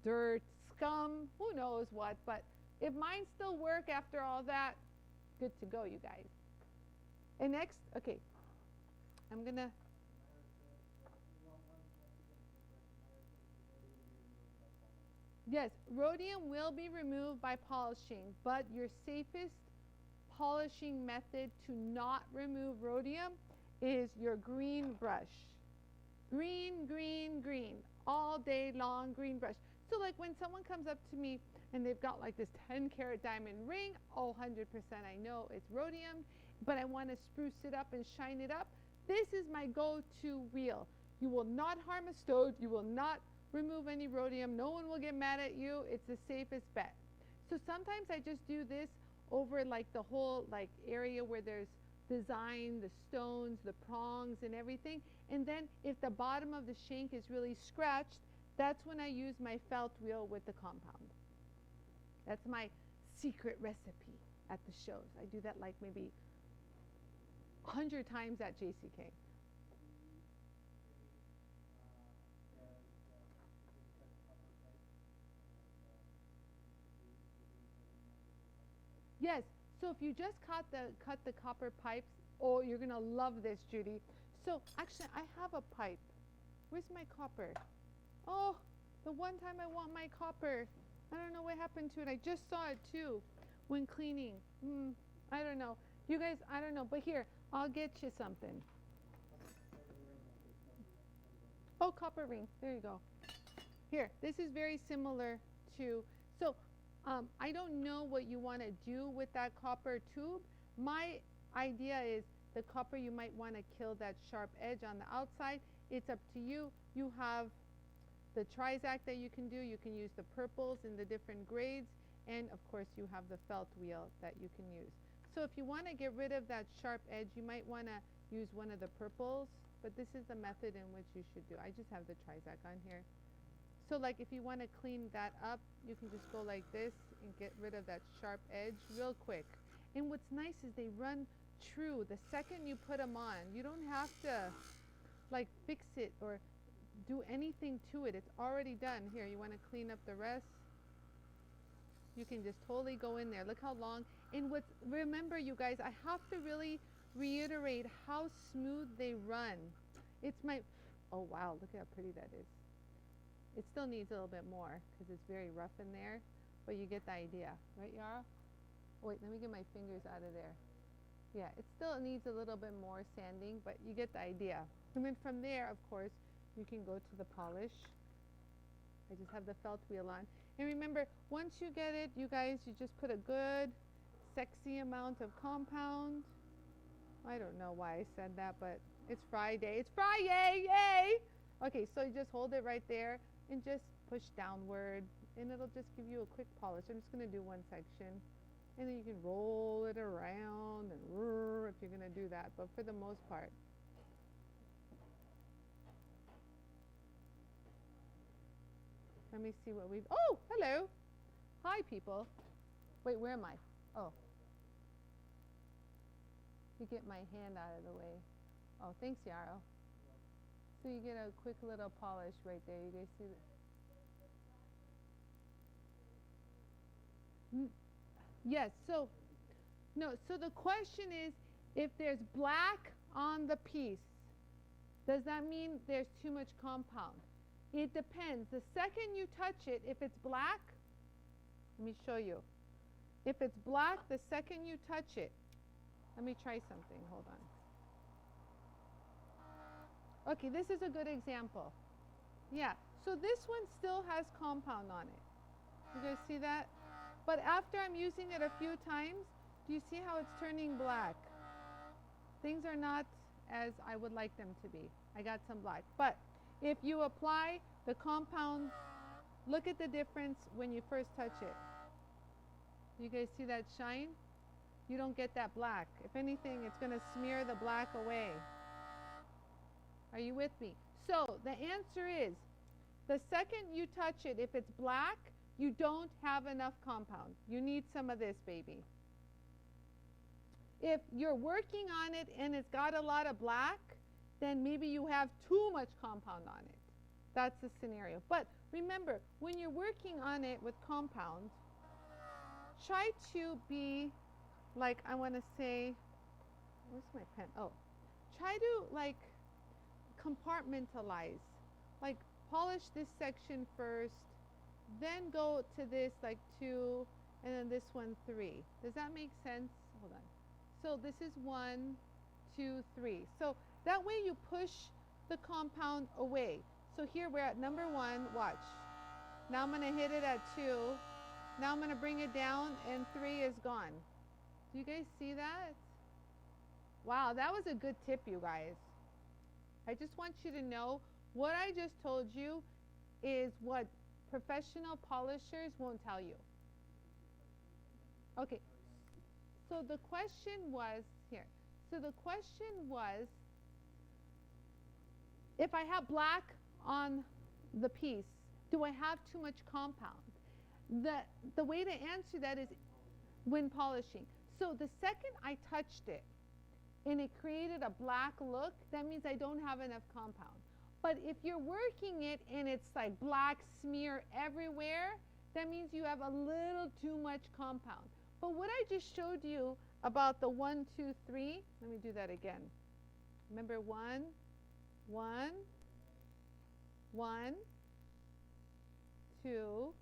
Speaker 1: dirt, scum, who knows what. But if mine still work after all that, good to go, you guys. And next, okay, I'm going to. Yes, rhodium will be removed by polishing, but your safest polishing method to not remove rhodium is your green brush. Green, green, green. All day long, green brush. So like when someone comes up to me and they've got like this 10-carat diamond ring, 100% I know it's rhodium, but I want to spruce it up and shine it up. This is my go-to wheel. You will not harm a stove. You will not remove any rhodium. No one will get mad at you. It's the safest bet. So sometimes I just do this over like the whole like area where there's design, the stones, the prongs and everything. And then if the bottom of the shank is really scratched, that's when I use my felt wheel with the compound. That's my secret recipe at the shows. I do that like maybe 100 times at JCK. Yes, so if you just cut the copper pipes, oh, you're going to love this, Judy. So actually, I have a pipe. Where's my copper? Oh, the one time I want my copper. I don't know what happened to it. I just saw it too when cleaning. I don't know. You guys, I don't know. But here, I'll get you something. Oh, copper ring. There you go. Here, this is very similar to, so I don't know what you want to do with that copper tube. My idea is the copper, you might want to kill that sharp edge on the outside. It's up to you. You have the Trizac that you can do. You can use the purples in the different grades. And of course, you have the felt wheel that you can use. So if you want to get rid of that sharp edge, you might want to use one of the purples. But this is the method in which you should do. I just have the Trizac on here. So like if you want to clean that up, you can just go like this and get rid of that sharp edge real quick. And what's nice is they run true. The second you put them on, you don't have to like fix it or do anything to it. It's already done. Here, you want to clean up the rest? You can just totally go in there. Look how long. And remember, you guys, I have to really reiterate how smooth they run. It's my, oh wow, look at how pretty that is. It still needs a little bit more because it's very rough in there, but you get the idea, right, Yara? Oh, wait, let me get my fingers out of there. Yeah, it still needs a little bit more sanding, but you get the idea. And then from there, of course, you can go to the polish. I just have the felt wheel on. And remember, once you get it, you guys, you just put a good, sexy amount of compound. I don't know why I said that, but it's Friday. It's Friday, yay! Okay, so you just hold it right there and just push downward, and it'll just give you a quick polish. I'm just going to do one section, and then you can roll it around and if you're going to do that, but for the most part. Let me see what we've, oh, hello. Hi, people. Wait, where am I? Oh. You get my hand out of the way. Oh, thanks, Yarrow. So you get a quick little polish right there. You guys see that? Yes, so, no, so the question is, if there's black on the piece, does that mean there's too much compound? It depends. The second you touch it, if it's black, let me show you. If it's black, the second you touch it, let me try something. Hold on. Okay, this is a good example. Yeah, so this one still has compound on it. You guys see that? But after I'm using it a few times, do you see how it's turning black? Things are not as I would like them to be. I got some black. But if you apply the compound, look at the difference when you first touch it. You guys see that shine? You don't get that black. If anything, it's going to smear the black away. Are you with me? So the answer is, the second you touch it, if it's black, you don't have enough compound. You need some of this, baby. If you're working on it and it's got a lot of black, then maybe you have too much compound on it. That's the scenario. But remember, when you're working on it with compound, try to be like, I want to say, where's my pen? Oh, try to like compartmentalize. Like polish this section first, then go to this like 2, and then this one 3. Does that make sense? Hold on. So this is 1, 2, 3. So that way you push the compound away. So here we're at number 1, watch. Now I'm going to hit it at 2. Now I'm going to bring it down and 3 is gone. Do you guys see that? Wow, that was a good tip, you guys. I just want you to know what I just told you is what professional polishers won't tell you. Okay, so the question was, here. So the question was, if I have black on the piece, do I have too much compound? The way to answer that is when polishing. So the second I touched it and it created a black look, that means I don't have enough compound. But if you're working it and it's like black smear everywhere, that means you have a little too much compound. But what I just showed you about the 1, 2, 3, let me do that again. Remember 1, 1, 1, 2,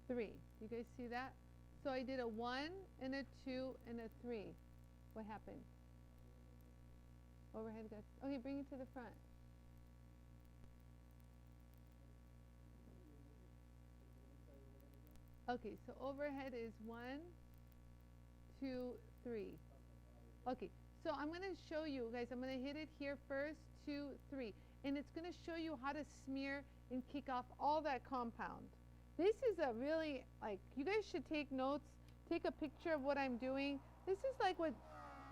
Speaker 1: 3. You guys see that? So I did a 1 and a 2 and a 3. What happened? Overhead got, okay, bring it to the front. Okay, so overhead is 1, 2, 3. Okay, so I'm going to show you guys, I'm going to hit it here first, 2, 3. And it's going to show you how to smear and kick off all that compound. This is a really, like, you guys should take notes, take a picture of what I'm doing. This is like what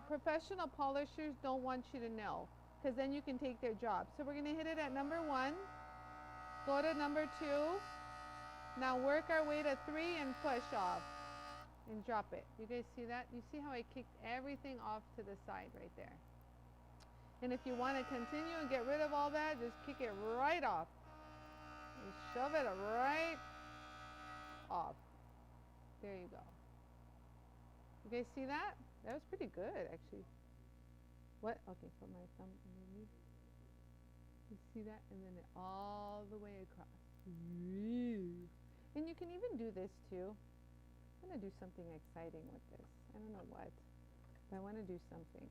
Speaker 1: professional polishers don't want you to know, because then you can take their job. So we're going to hit it at number 1, go to number 2, now work our way to 3 and push off and drop it. You guys see that? You see how I kicked everything off to the side right there? And if you want to continue and get rid of all that, just kick it right off. Just shove it right off. There you go. You guys see that? That was pretty good, actually. What? Okay, put my thumb underneath. You see that? And then it all the way across. And you can even do this too. I'm going to do something exciting with this. I don't know what, but I want to do something.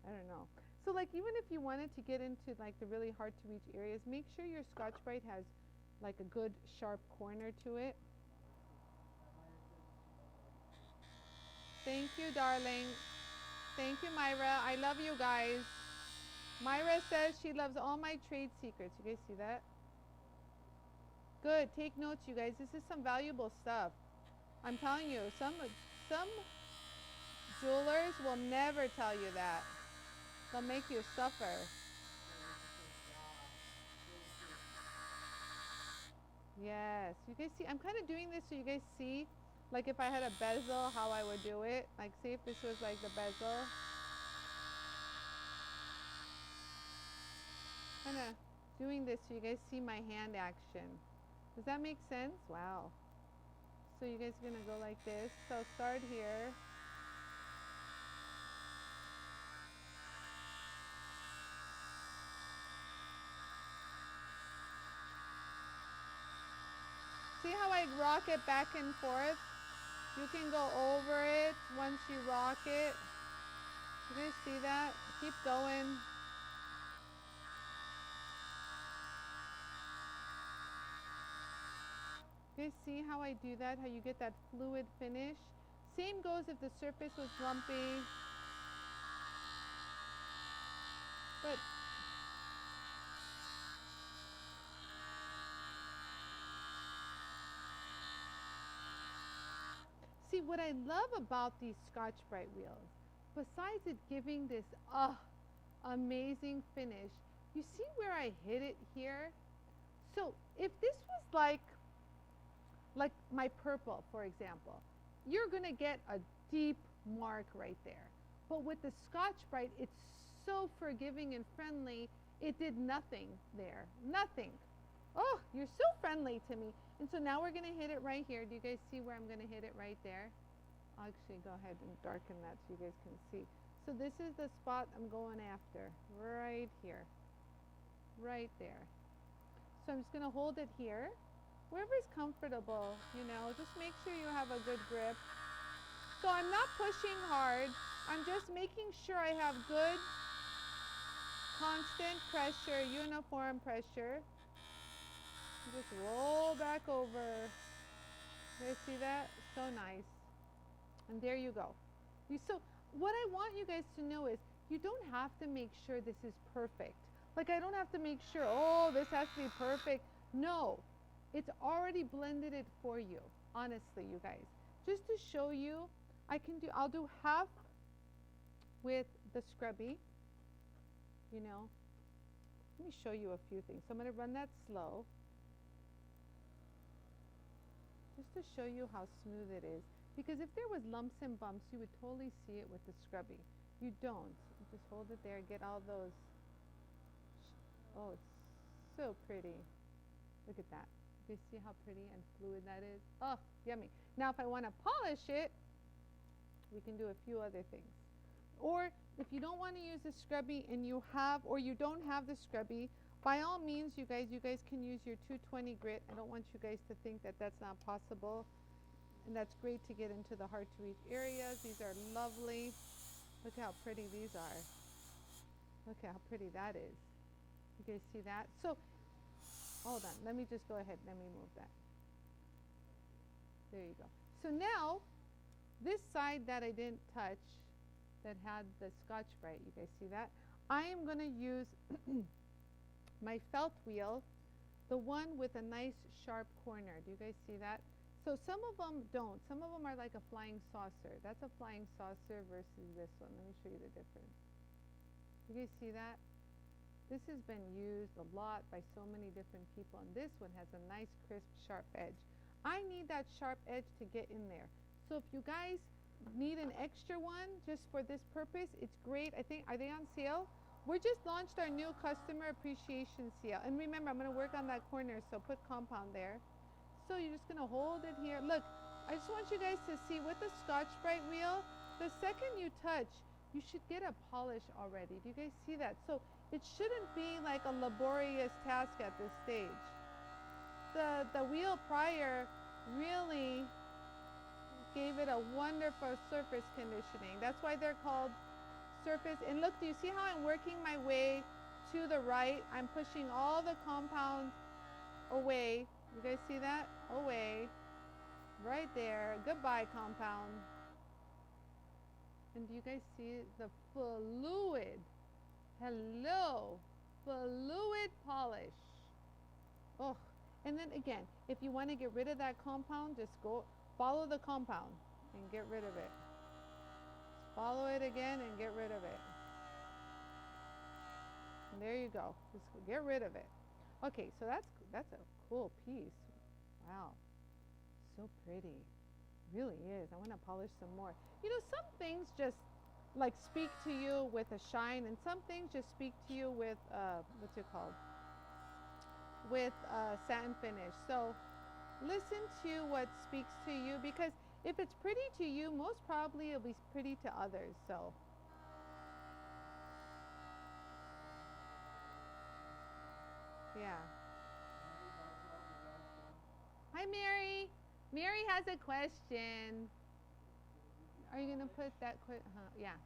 Speaker 1: I don't know. So like even if you wanted to get into like the really hard to reach areas, make sure your Scotch-Brite has like a good sharp corner to it. Thank you, darling. Thank you, Myra. I love you guys. Myra says she loves all my trade secrets. You guys see that? Good. Take notes, you guys. This is some valuable stuff. I'm telling you, some jewelers will never tell you that. They'll make you suffer. Yes. You guys see, I'm kind of doing this so you guys see, like if I had a bezel, how I would do it. Like see if this was like the bezel. Kind of doing this so you guys see my hand action. Does that make sense? Wow. So you guys are going to go like this. So start here. See how I rock it back and forth? You can go over it once you rock it. You guys see that? Keep going. You guys see how I do that? How you get that fluid finish? Same goes if the surface was lumpy. But see, what I love about these Scotch-Brite wheels, besides it giving this amazing finish, you see where I hit it here? So if this was like my purple, for example, you're going to get a deep mark right there. But with the Scotch-Brite, it's so forgiving and friendly, it did nothing there. Nothing. Oh, you're so friendly to me. And so now we're going to hit it right here. Do you guys see where I'm going to hit it right there? I'll actually go ahead and darken that so you guys can see. So this is the spot I'm going after. Right here. Right there. So I'm just going to hold it here. Wherever's comfortable, you know, just make sure you have a good grip. So I'm not pushing hard. I'm just making sure I have good, constant pressure, uniform pressure. Just roll back over. You guys see that? So nice. And there you go. So what I want you guys to know is you don't have to make sure this is perfect. Like I don't have to make sure, oh, this has to be perfect. No. It's already blended it for you, honestly, you guys. Just to show you, I'll do half with the scrubby, you know. Let me show you a few things. So I'm going to run that slow. Just to show you how smooth it is. Because if there was lumps and bumps, you would totally see it with the scrubby. You don't. You just hold it there, get all those. Oh, it's so pretty. Look at that. You see how pretty and fluid that is? Oh, yummy. Now if I want to polish it, we can do a few other things. Or if you don't want to use the scrubby and you have, or you don't have the scrubby, by all means, you guys can use your 220 grit. I don't want you guys to think that that's not possible. And that's great to get into the hard to reach areas. These are lovely. Look how pretty these are. Look how pretty that is. You guys see that? So hold on, let me just go ahead, let me move that. There you go. So now, this side that I didn't touch, that had the Scotch-Brite, you guys see that? I am going to use my felt wheel, the one with a nice sharp corner. Do you guys see that? So some of them don't. Some of them are like a flying saucer. That's a flying saucer versus this one. Let me show you the difference. You guys see that? This has been used a lot by so many different people, and this one has a nice, crisp, sharp edge. I need that sharp edge to get in there. So if you guys need an extra one just for this purpose, it's great. I think, are they on sale? We just launched our new customer appreciation seal. And remember, I'm going to work on that corner, so put compound there. So you're just going to hold it here. Look, I just want you guys to see with the Scotch-Brite wheel, the second you touch, you should get a polish already. Do you guys see that? So it shouldn't be like a laborious task at this stage. The wheel prior really gave it a wonderful surface conditioning. That's why they're called surface. And look, do you see how I'm working my way to the right? I'm pushing all the compound away. You guys see that? Away. Right there. Goodbye, compound. And do you guys see the fluid? Hello. Fluid polish. Oh. And then again, if you want to get rid of that compound, just go follow the compound and get rid of it. Just follow it again and get rid of it. And there you go. Just get rid of it. Okay, so that's a cool piece. Wow. So pretty. Really is. I want to polish some more. You know, some things just like speak to you with a shine, and some things just speak to you with what's it called? With satin finish. So listen to what speaks to you, because if it's pretty to you, most probably it'll be pretty to others. So yeah. Hi, Mary. Mary has a question. Are you gonna put that yeah.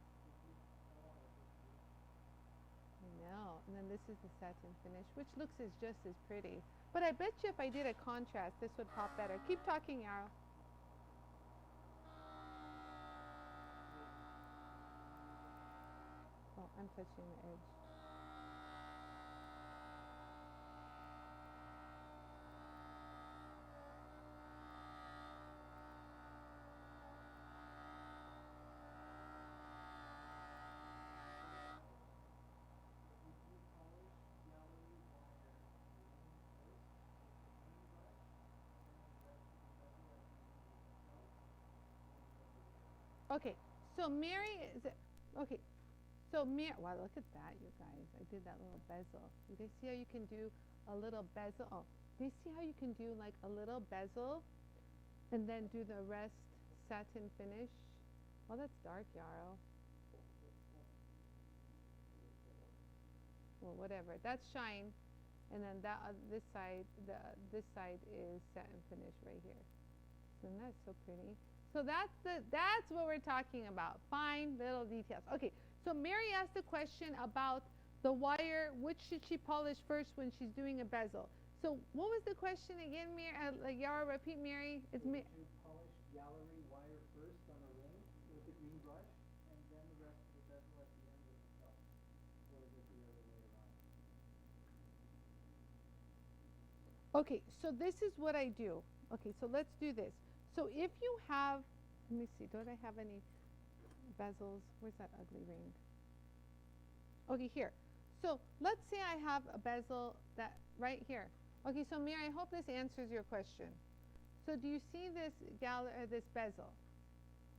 Speaker 1: No, and then this is the satin finish, which looks just as pretty. But I bet you if I did a contrast, this would pop better. Keep talking, Yarrow. Oh, I'm touching the edge. Okay, so Mary is okay. So Mary, wow, look at that, you guys. I did that little bezel. You guys see how you can do a little bezel? Oh, do you see how you can do like a little bezel and then do the rest satin finish? Oh, that's dark, Yarrow. Well, whatever. That's shine, and then that this side is satin finish right here. Isn't that so pretty? So that's what we're talking about. Fine little details. Okay, so Mary asked a question about the wire. Which should she polish first when she's doing a bezel? So what was the question again, Mary? Yara, repeat, Mary.
Speaker 2: It's Would you polish gallery wire first on a ring with a green brush, and then the rest of the bezel at the end of the felt? Or is it the other way around?
Speaker 1: Okay, so this is what I do. Okay, so let's do this. So if you have, let me see, don't I have any bezels? Where's that ugly ring? Okay, here. So let's say I have a bezel that right here. Okay, so Mary, I hope this answers your question. So do you see this bezel?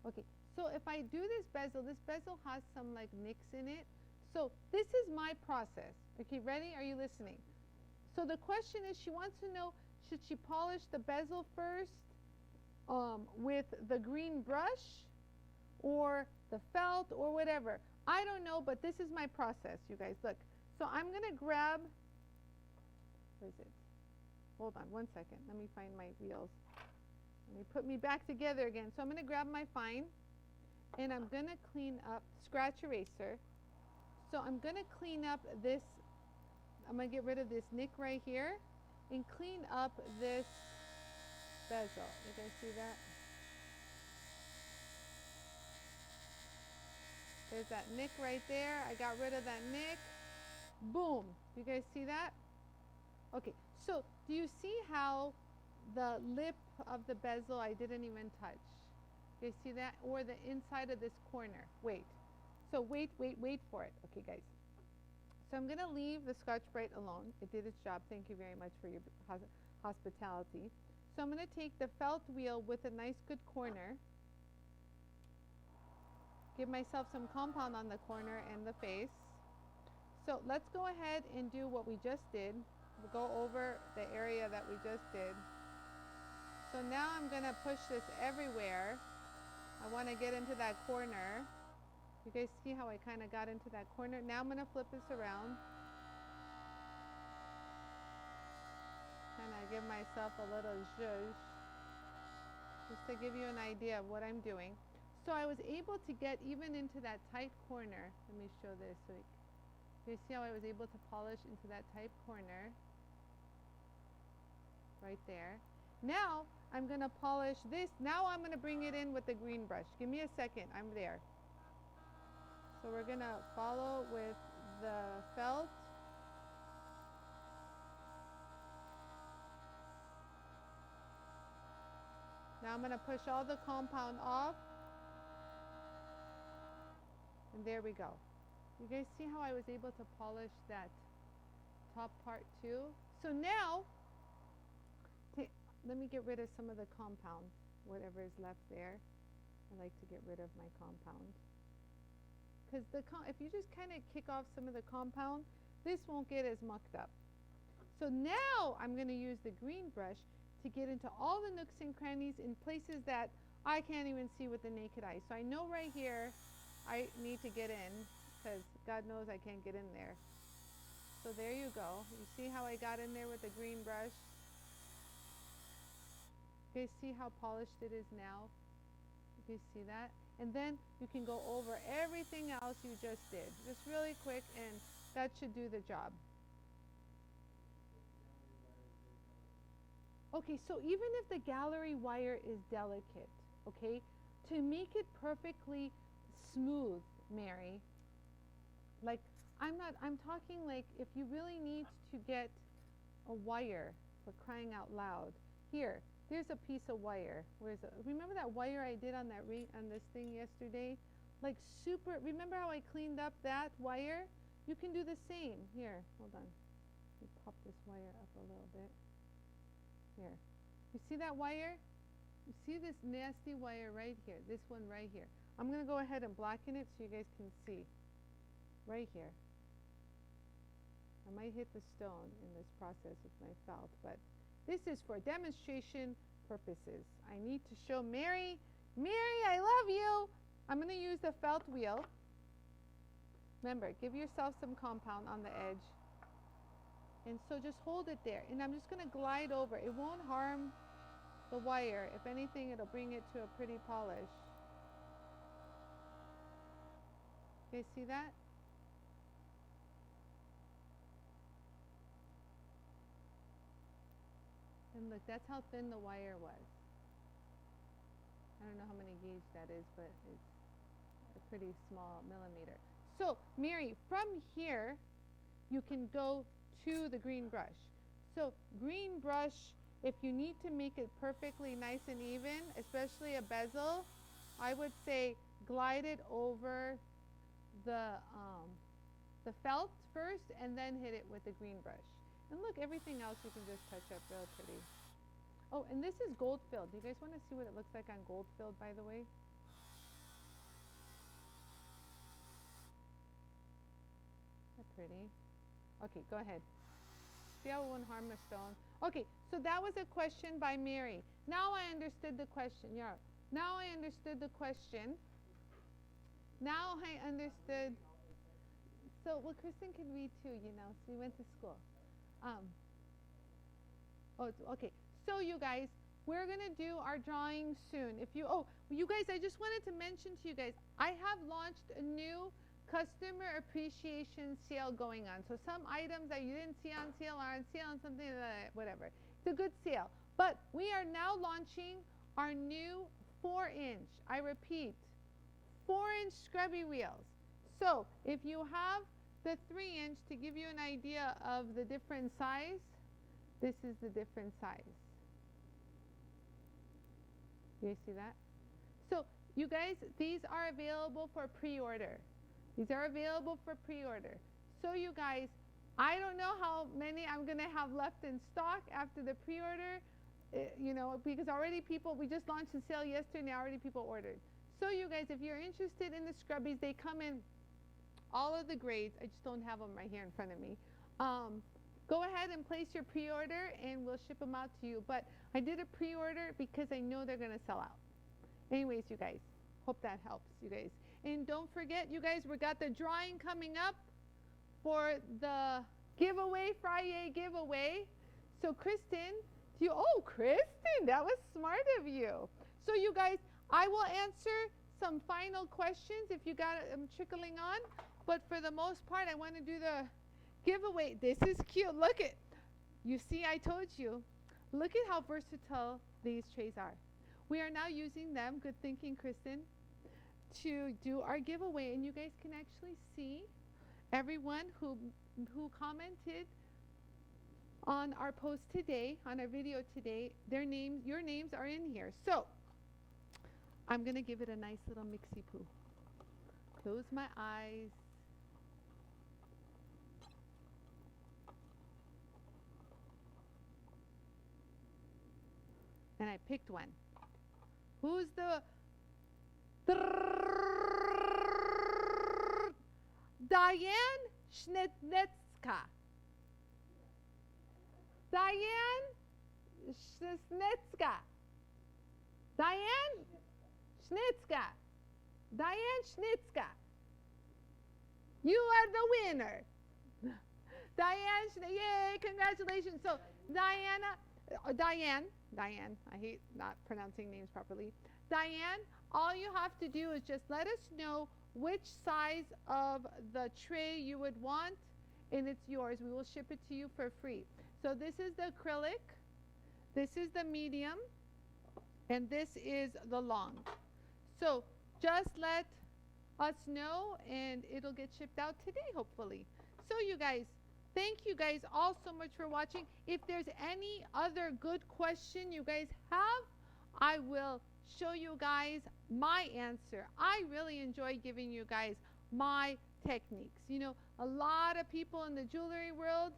Speaker 1: Okay, so if I do this bezel has some like nicks in it. So this is my process. Okay, ready? Are you listening? So the question is, she wants to know, should she polish the bezel first with the green brush or the felt or whatever? I don't know, but this is my process, you guys. Look, so I'm going to grab, where is it? Hold on one second. Let me find my wheels. Let me put me back together again. So I'm going to grab my fine, and I'm going to clean up, scratch eraser. So I'm going to clean up this, I'm going to get rid of this nick right here and clean up this bezel. You guys see that? There's that nick right there. I got rid of that nick. Boom. You guys see that? Okay, so do you see how the lip of the bezel I didn't even touch? You guys see that? Or the inside of this corner. Wait. So wait for it. Okay, guys. So I'm going to leave the Scotch-Brite alone. It did its job. Thank you very much for your hospitality. So I'm going to take the felt wheel with a nice good corner. Give myself some compound on the corner and the face. So let's go ahead and do what we just did. We'll go over the area that we just did. So now I'm going to push this everywhere. I want to get into that corner. You guys see how I kind of got into that corner? Now I'm going to flip this around. Kind of give myself a little zhuzh, just to give you an idea of what I'm doing. So I was able to get even into that tight corner. Let me show this. So you see how I was able to polish into that tight corner? Right there. Now I'm going to polish this. Now I'm going to bring it in with the green brush. Give me a second. I'm there. So we're going to follow with the felt. Now I'm going to push all the compound off. And there we go. You guys see how I was able to polish that top part too? So now, let me get rid of some of the compound, whatever is left there. I like to get rid of my compound. Because if you just kind of kick off some of the compound, this won't get as mucked up. So now I'm going to use the green brush to get into all the nooks and crannies in places that I can't even see with the naked eye. So I know right here I need to get in, because God knows I can't get in there. So there you go. You see how I got in there with the green brush? You guys see how polished it is now? You guys see that? And then you can go over everything else you just did. Just really quick, and that should do the job. Okay, so even if the gallery wire is delicate, okay, to make it perfectly smooth, Mary, like I'm talking like if you really need to get a wire, for crying out loud, there's a piece of wire. Remember that wire I did on this thing yesterday? Like super, remember how I cleaned up that wire? You can do the same. Here, hold on. Let me pop this wire up a little bit. Here. You see that wire? You see this nasty wire right here? This one right here. I'm going to go ahead and blacken it so you guys can see. Right here. I might hit the stone in this process with my felt, but this is for demonstration purposes. I need to show Mary, I love you. I'm going to use the felt wheel. Remember, give yourself some compound on the edge. And so just hold it there. And I'm just going to glide over. It won't harm the wire. If anything, it'll bring it to a pretty polish. You guys see that? And look, that's how thin the wire was. I don't know how many gauge that is, but it's a pretty small millimeter. So, Mary, from here, you can go to the green brush. So, green brush, if you need to make it perfectly nice and even, especially a bezel, I would say glide it over the felt first and then hit it with the green brush. And look, everything else you can just touch up real pretty. Oh, and this is gold filled. Do you guys want to see what it looks like on gold filled, by the way? That's pretty. Okay, go ahead. See how it won't harm the stone? Okay, so that was a question by Mary. Now I understood the question. Yeah. Now I understood the question. Now I understood. So, well, Kristen can read too, you know. So we went to school. Okay. So you guys, we're gonna do our drawing soon. You guys, I just wanted to mention to you guys, I have launched a new customer appreciation sale going on. So some items that you didn't see on sale are on sale and something, whatever. It's a good sale. But we are now launching our new 4-inch, I repeat, 4-inch scrubby wheels. So if you have the 3-inch, to give you an idea of the different size, this is the different size. You guys see that? So you guys, these are available for pre-order. These are available for pre-order. So you guys, I don't know how many I'm going to have left in stock after the pre-order, because already we just launched the sale yesterday and already people ordered. So you guys, if you're interested in the scrubbies, they come in all of the grades. I just don't have them right here in front of me. Go ahead and place your pre-order and we'll ship them out to you. But I did a pre-order because I know they're going to sell out. Anyways, you guys, hope that helps, you guys. And don't forget, you guys, we got the drawing coming up for the giveaway, Friday giveaway. So Kristen, Kristen, that was smart of you. So you guys, I will answer some final questions if you got them trickling on. But for the most part, I want to do the giveaway. This is cute. Look it. You see, I told you. Look at how versatile these trays are. We are now using them, good thinking, Kristen, to do our giveaway. And you guys can actually see everyone who commented on our post today, on our video today, your names are in here. So I'm going to give it a nice little mixy poo. Close my eyes. And I picked one. Who's the Diane Schnitznetska. Diane Schnitznetska. Diane Schnitzka. Diane Schnitzka. You are the winner. Yay, congratulations. So Diane, I hate not pronouncing names properly. Diane, all you have to do is just let us know which size of the tray you would want, and it's yours. We will ship it to you for free. So this is the acrylic, this is the medium, and this is the long. So just let us know, and it'll get shipped out today, hopefully. So you guys, thank you guys all so much for watching. If there's any other good question you guys have, I will show you guys my answer. I really enjoy giving you guys my techniques. You know, a lot of people in the jewelry world,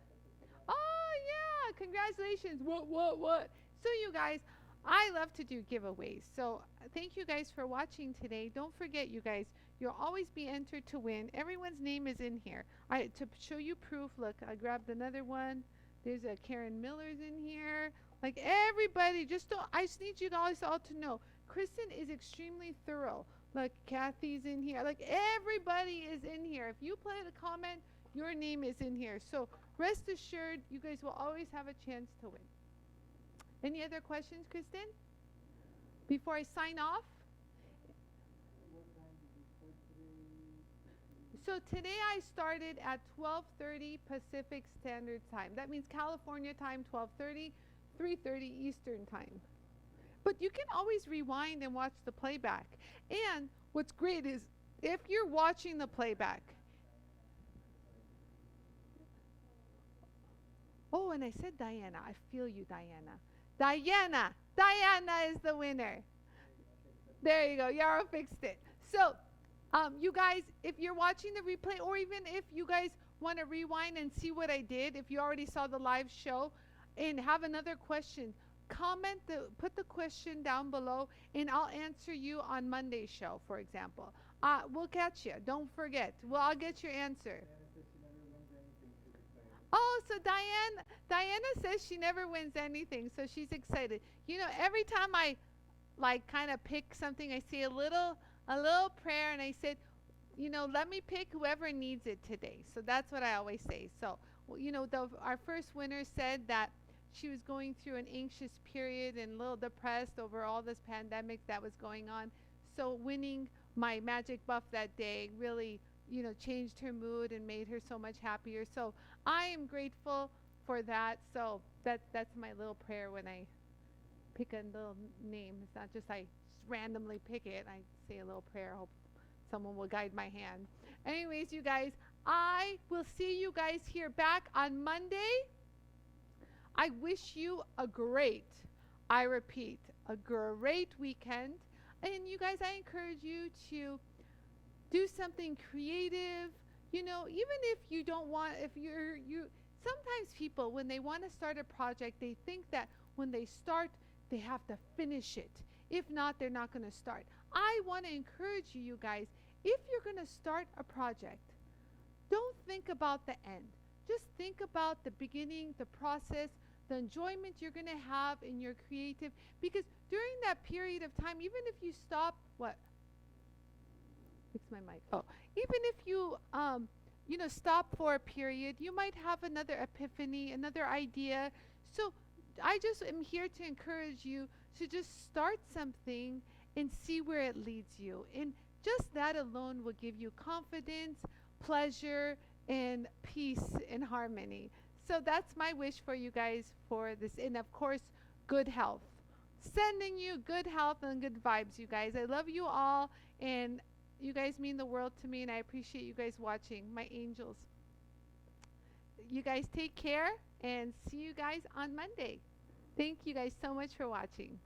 Speaker 1: oh yeah, congratulations, what? So you guys, I love to do giveaways. So thank you guys for watching today. Don't forget, you guys, you'll always be entered to win. Everyone's name is in here. To show you proof, look, I grabbed another one. There's a Karen Miller's in here. Like everybody, I just need you guys all to know, Kristen is extremely thorough. Like Kathy's in here. Like everybody is in here. If you play the comment, your name is in here. So rest assured, you guys will always have a chance to win. Any other questions, Kristen? Before I sign off? So today I started at 12:30 Pacific Standard Time. That means California time, 12:30, 3:30 Eastern Time. But you can always rewind and watch the playback. And what's great is if you're watching the playback. Oh, and I said Diana. I feel you, Diana. Diana is the winner. There you go. Yarrow fixed it. So, you guys, if you're watching the replay, or even if you guys want to rewind and see what I did, if you already saw the live show and have another question, put the question down below, and I'll answer you on Monday's show, for example. We'll catch you. Don't forget. I'll get your answer. Oh, so Diana says she never wins anything, so she's excited. You know, every time I kind of pick something, I say a little prayer, and I said, you know, let me pick whoever needs it today. So that's what I always say. So, you know, our first winner said that she was going through an anxious period and a little depressed over all this pandemic that was going on. So winning my magic buff that day really, you know, changed her mood and made her so much happier. So I am grateful for that. So that's my little prayer when I pick a little name. It's not just I randomly pick it. I say a little prayer. Hope someone will guide my hand. Anyways, you guys, I will see you guys here back on Monday. I wish you I repeat, a great weekend. And you guys, I encourage you to do something creative. You know, even if you don't want, sometimes people, when they want to start a project, they think that when they start, they have to finish it. If not, they're not going to start. I want to encourage you guys, if you're going to start a project, don't think about the end. Just think about the beginning, the process, the enjoyment you're going to have in your creative. Because during that period of time, even if you stop, what? Fix my mic. Oh, even if you, stop for a period, you might have another epiphany, another idea. So I just am here to encourage you to just start something and see where it leads you. And just that alone will give you confidence, pleasure, and peace and harmony. So that's my wish for you guys for this. And of course, good health. Sending you good health and good vibes, you guys. I love you all. And you guys mean the world to me. And I appreciate you guys watching. My angels. You guys take care. And see you guys on Monday. Thank you guys so much for watching.